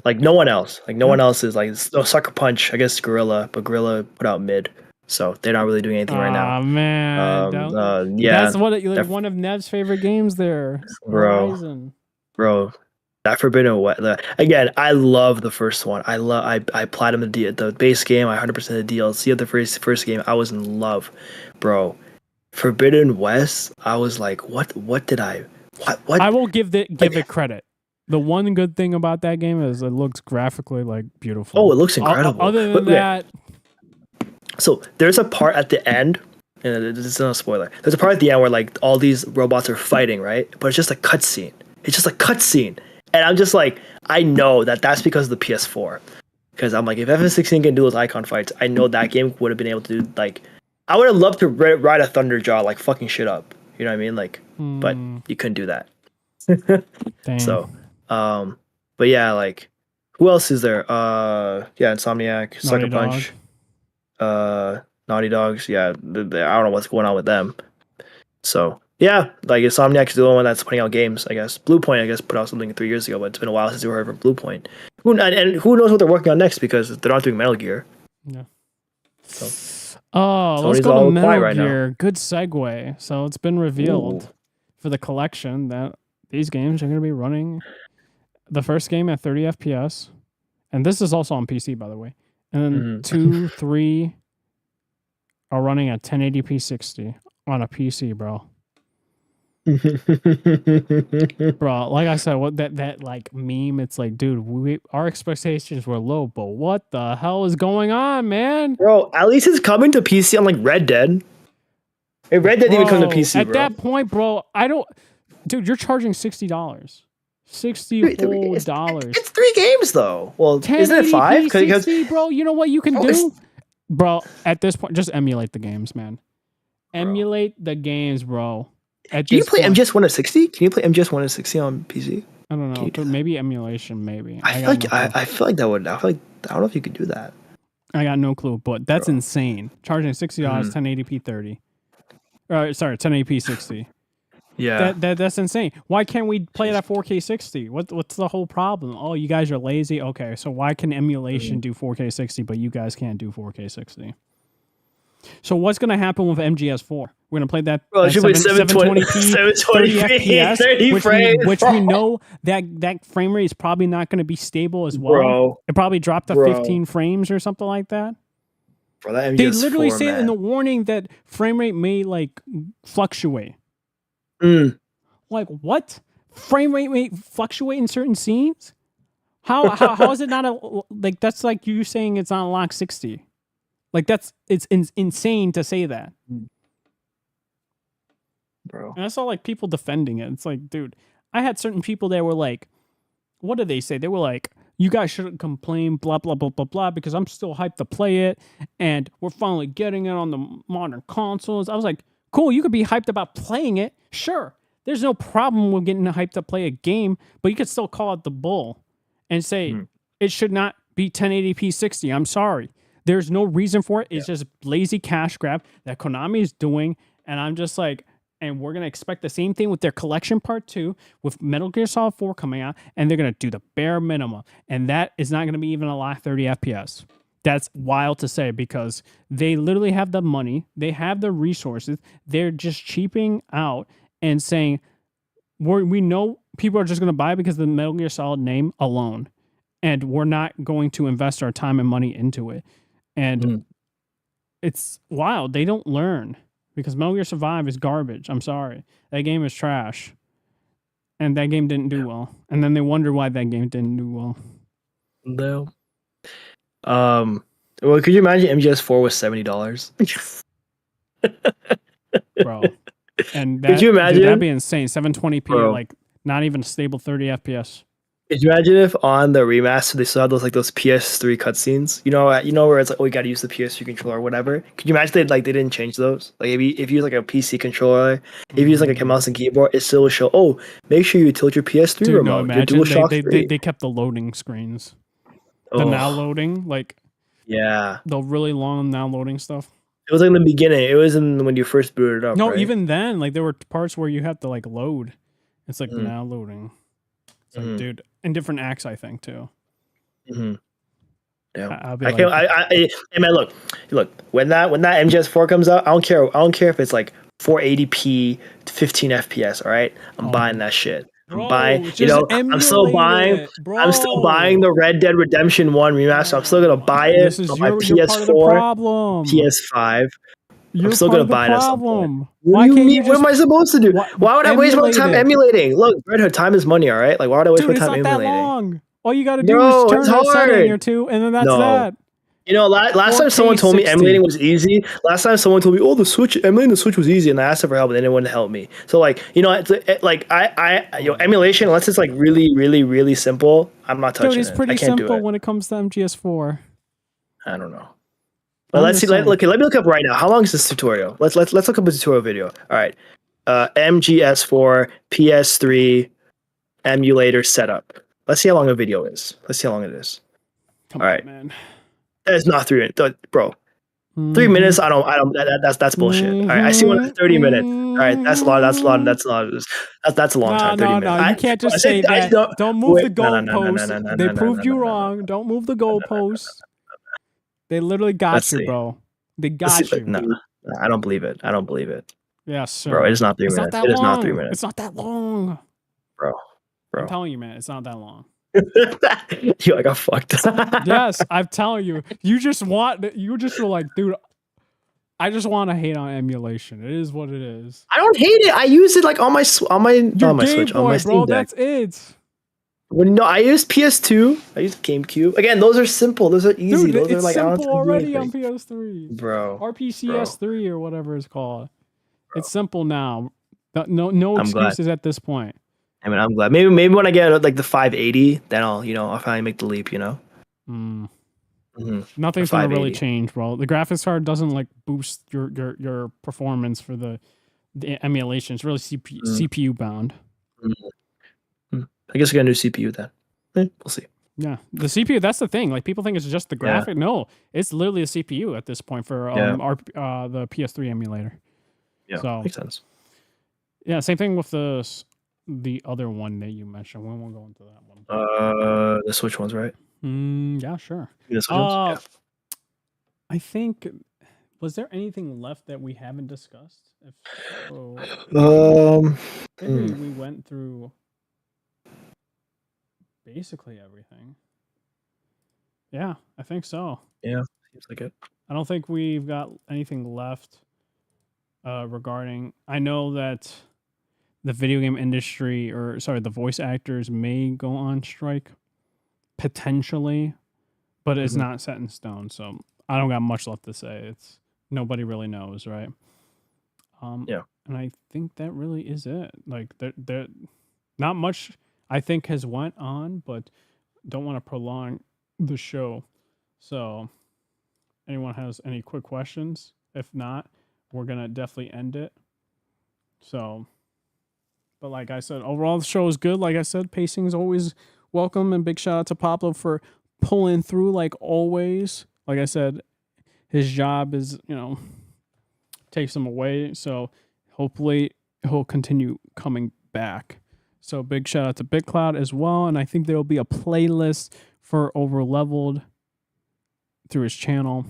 like no one else? Like no one else is like Sucker Punch. I guess Gorilla, but Gorilla put out mid, so they're not really doing anything right now. Oh man, Yeah, that's one of Nev's favorite games there, Bro. Horizon. Bro, that Forbidden West. Again, I love the first one. I platinumed the base game. I 100% the DLC of the first game. I was in love, bro. Forbidden West. I was like, what did I? What? I will give it credit. The one good thing about that game is it looks graphically like beautiful. Oh, it looks incredible. Other than Okay. that, So there's a part at the end, and this is not a spoiler. There's a part at the end where like all these robots are fighting, right? But it's just a cutscene. It's just a cutscene, and I'm just like, I know that's because of the PS4. Because I'm like, if FF16 can do those icon fights, I know that game would have been able to do like, I would have loved to ride a Thunderjaw like fucking shit up. You know what I mean? Like, but you couldn't do that. dang. So, but yeah, like, who else is there? Yeah, Insomniac, Sucker Punch, Naughty Dogs. Yeah, I don't know what's going on with them. So yeah, like Insomniac is the only one that's putting out games. I guess Bluepoint, I guess, put out something 3 years ago, but it's been a while since we heard from Bluepoint. And who knows what they're working on next because they're not doing Metal Gear. Yeah. So Let's Sony's go all to quiet Metal right now. Gear. Good segue. So it's been revealed Ooh. for the collection that these games are going to be running the first game at 30 FPS. And this is also on PC, by the way. And then 2, 3 are running at 1080p 60 on a PC, bro. Bro, like I said, what that like meme, it's like, dude, our expectations were low, but what the hell is going on, man? Bro, at least it's coming to PC on like Red Dead. Hey, Red Dead even come to Bro, PC, at bro. that point, bro, dude, you're charging $60. $60 whole dollars. It's 3 games though. Well, isn't it 5? 60, bro, you know what you can Oh, do? it's- Bro, at this point, just emulate the games, man. emulate the games, bro. Can you play MGS 1 at 60? Can you play MGS 1 at 60 on PC? I don't know, but maybe emulation, maybe. I feel like that would. I feel like I don't know if you could do that. I got no clue, but that's insane. Charging $60, 1080p 30. Sorry, 1080p 60. Yeah, that's insane. Why can't we play it at 4K 60? What's the whole problem? Oh, you guys are lazy. Okay, so why can emulation do 4K 60, but you guys can't do 4K 60? So what's gonna happen with MGS4? We're gonna play that bro, it should be 720p, 30 FPS, 30 frames, which we know that frame rate is probably not gonna be stable as well. Bro, it probably dropped to 15 frames or something like that. Bro, that MGS4, they literally say in the warning that frame rate may like fluctuate. Like what? Frame rate may fluctuate in certain scenes? How is it not like that's like you saying it's not lock 60? Like it's insane to say that. Bro. And I saw like people defending it. It's like, dude, I had certain people that were like, what did they say? They were like, you guys shouldn't complain, blah, blah, blah, blah, blah, because I'm still hyped to play it, and we're finally getting it on the modern consoles. I was like, cool, you could be hyped about playing it. Sure, there's no problem with getting hyped to play a game, but you could still call it the bull and say it should not be 1080p 60. I'm sorry. There's no reason for it. It's just lazy cash grab that Konami is doing, and I'm just like, and we're going to expect the same thing with their collection part 2 with Metal Gear Solid 4 coming out, and they're going to do the bare minimum. And that is not going to be even a live 30 FPS. That's wild to say because they literally have the money. They have the resources. They're just cheaping out and saying, we know people are just going to buy it because of the Metal Gear Solid name alone. And we're not going to invest our time and money into it. And it's wild. They don't learn. Because Metal Gear Survive is garbage. I'm sorry. That game is trash. And that game didn't do well. And then they wonder why that game didn't do well. No. Well, could you imagine MGS4 was $70? Bro. And that, could you imagine? Dude, that'd be insane. 720p, Bro. like not even a stable 30 FPS. Could you imagine if on the remaster they still had those PS3 cutscenes? You know where it's like, oh, you got to use the PS3 controller or whatever. Could you imagine they didn't change those? Like if you use like a PC controller, if you use like a mouse and keyboard, it still will show. Oh, make sure you tilt your PS3 Dude, remote. No, your imagine they kept the loading screens. The now loading, like the really long now loading stuff. It was like in the beginning. It was when you first booted it up. No, right? even then, like there were parts where you have to like load. It's like now loading. It's like, dude, in different acts, I think too. Yeah, man, look. When that MGS4 comes out, I don't care if it's like 480p, 15 FPS. All right, I'm buying that shit. I'm buying. I'm still buying. I'm still buying the Red Dead Redemption 1 remaster. I'm still gonna buy it this is on my your PS4, part of the problem. PS5. You're I'm still part gonna of the buy it at some problem. point. Why can't you What am I supposed to do? Why would I waste my time emulating? Look, Red Hood, time is money, all right? Like, why would I waste my time emulating? It's not that long. All you gotta do is turn a setting or two, and then that's that. You know, last time someone told me emulating was easy. Last time someone told me, "Oh, emulating the Switch was easy," and I asked them for help, and they didn't want to help me. So, like, emulation, unless it's like really, really, really simple, I'm not touching it. Dude, it's pretty simple when it comes to MGS4. I don't know. Well, let's see. Let me look up right now. How long is this tutorial? Let's look up a tutorial video. All right. MGS4 PS3 emulator setup. Let's see how long a video is. Let's see how long it is. Come all right, on, man. That is not 3 minutes, bro. 3 minutes. I don't. That's bullshit. All right. I see one that's 30 minutes. All right. That's a lot. That's a lot. That's a long time. 30 minutes. No. You can't just say that. Don't move the goalposts. They proved you wrong. Don't move the goalposts. They literally got you, bro. They got you. No, I don't believe it. I don't believe it. Yes, sir. Bro, it is not 3 minutes. It is not 3 minutes. It's not that long. Bro. I'm telling you, man, it's not that long. You got fucked. Yes, I'm telling you. You just were like, dude, I just want to hate on emulation. It is what it is. I don't hate it. I use it like on my Switch, on my Steam bro, Deck. that's it. Well, no, I use PS2. I use GameCube. Again, those are simple. Those are easy. Dude, those are like simple already on PS3. Bro. RPCS3 or whatever it's called. Bro. It's simple now. No excuses at this point. I mean, I'm glad. Maybe when I get like the 580, then I'll finally make the leap. Nothing's gonna really 580. change, bro. The graphics card doesn't like boost your performance for the emulation. It's really CPU bound. I guess I got a new CPU then. We'll see. Yeah, the CPU. That's the thing. Like people think it's just the graphic. No, it's literally a CPU at this point for the PS3 emulator. Yeah, so makes sense. Yeah, same thing with the other one that you mentioned. When we'll go into that one. The Switch ones, right? Yeah, sure. The Switch ones? I think. Was there anything left that we haven't discussed? If so, maybe we went through basically everything. Yeah, I think so. Yeah, seems like it. I don't think we've got anything left regarding. I know that the video game industry, the voice actors may go on strike potentially, but it's not set in stone. So I don't got much left to say. It's nobody really knows, right? Yeah. And I think that really is it. Like there not much I think has went on, but don't want to prolong the show. So anyone has any quick questions? If not, we're gonna definitely end it. So, but like I said, overall the show is good. Like I said, pacing is always welcome, and big shout out to Pablo for pulling through like always. Like I said, his job is, takes him away. So hopefully he'll continue coming back. So big shout out to BitCloud as well. And I think there will be a playlist for Overleveled through his channel.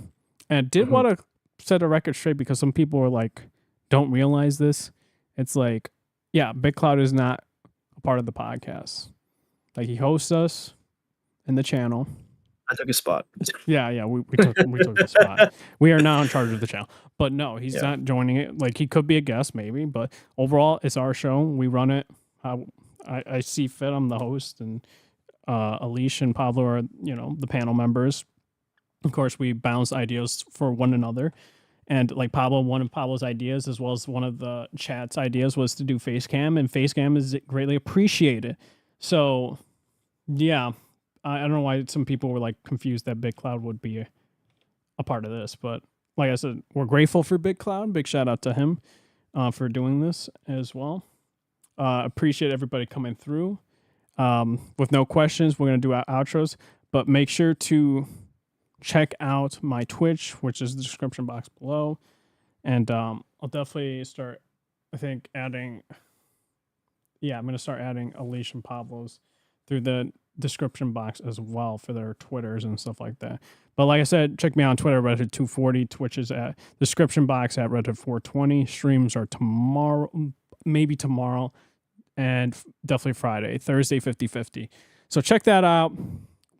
And I did want to set a record straight because some people are like, don't realize this. It's like, yeah, BitCloud is not a part of the podcast. Like he hosts us in the channel. I took a spot. Yeah, we took the spot. We are now in charge of the channel. But no, he's not joining it. Like he could be a guest maybe, but overall it's our show. We run it. I see fit. I'm the host, and Alicia and Pablo are, the panel members. Of course, we bounce ideas for one another. And like Pablo, one of Pablo's ideas, as well as one of the chat's ideas, was to do face cam, and face cam is greatly appreciated. So yeah. I don't know why some people were like confused that BitCloud would be a part of this, but like I said, we're grateful for BitCloud. Big shout out to him for doing this as well. Appreciate everybody coming through. With no questions, we're going to do our outros, but make sure to check out my Twitch, which is the description box below. And I'll definitely start, I think, I'm going to start adding Alicia and Pablo's through the description box as well for their Twitters and stuff like that. But like I said, check me out on Twitter, Redhead240. Twitch is at description box at Redhead420. Streams are tomorrow, maybe tomorrow, and definitely Friday, Thursday 50/50. So check that out.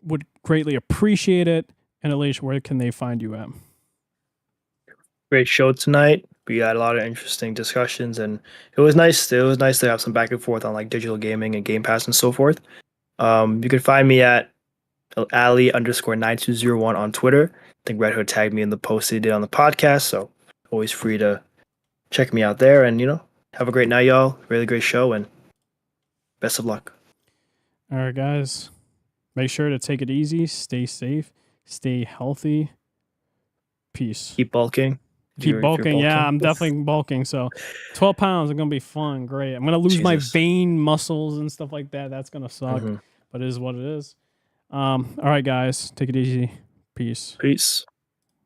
Would greatly appreciate it. And Alicia, where can they find you at? Great show tonight. We had a lot of interesting discussions, and it was nice. It was nice to have some back and forth on like digital gaming and Game Pass and so forth. You can find me at Ali_9201 on Twitter. I think Red Hood tagged me in the post he did on the podcast, so always free to check me out there. And have a great night, y'all. Really great show, and best of luck. All right, guys. Make sure to take it easy, stay safe, stay healthy. Peace. Keep bulking. Keep bulking. Yeah, I'm definitely bulking. So 12 pounds are going to be fun. Great. I'm going to lose my vein muscles and stuff like that. That's going to suck, but it is what it is. All right, guys. Take it easy. Peace. Peace.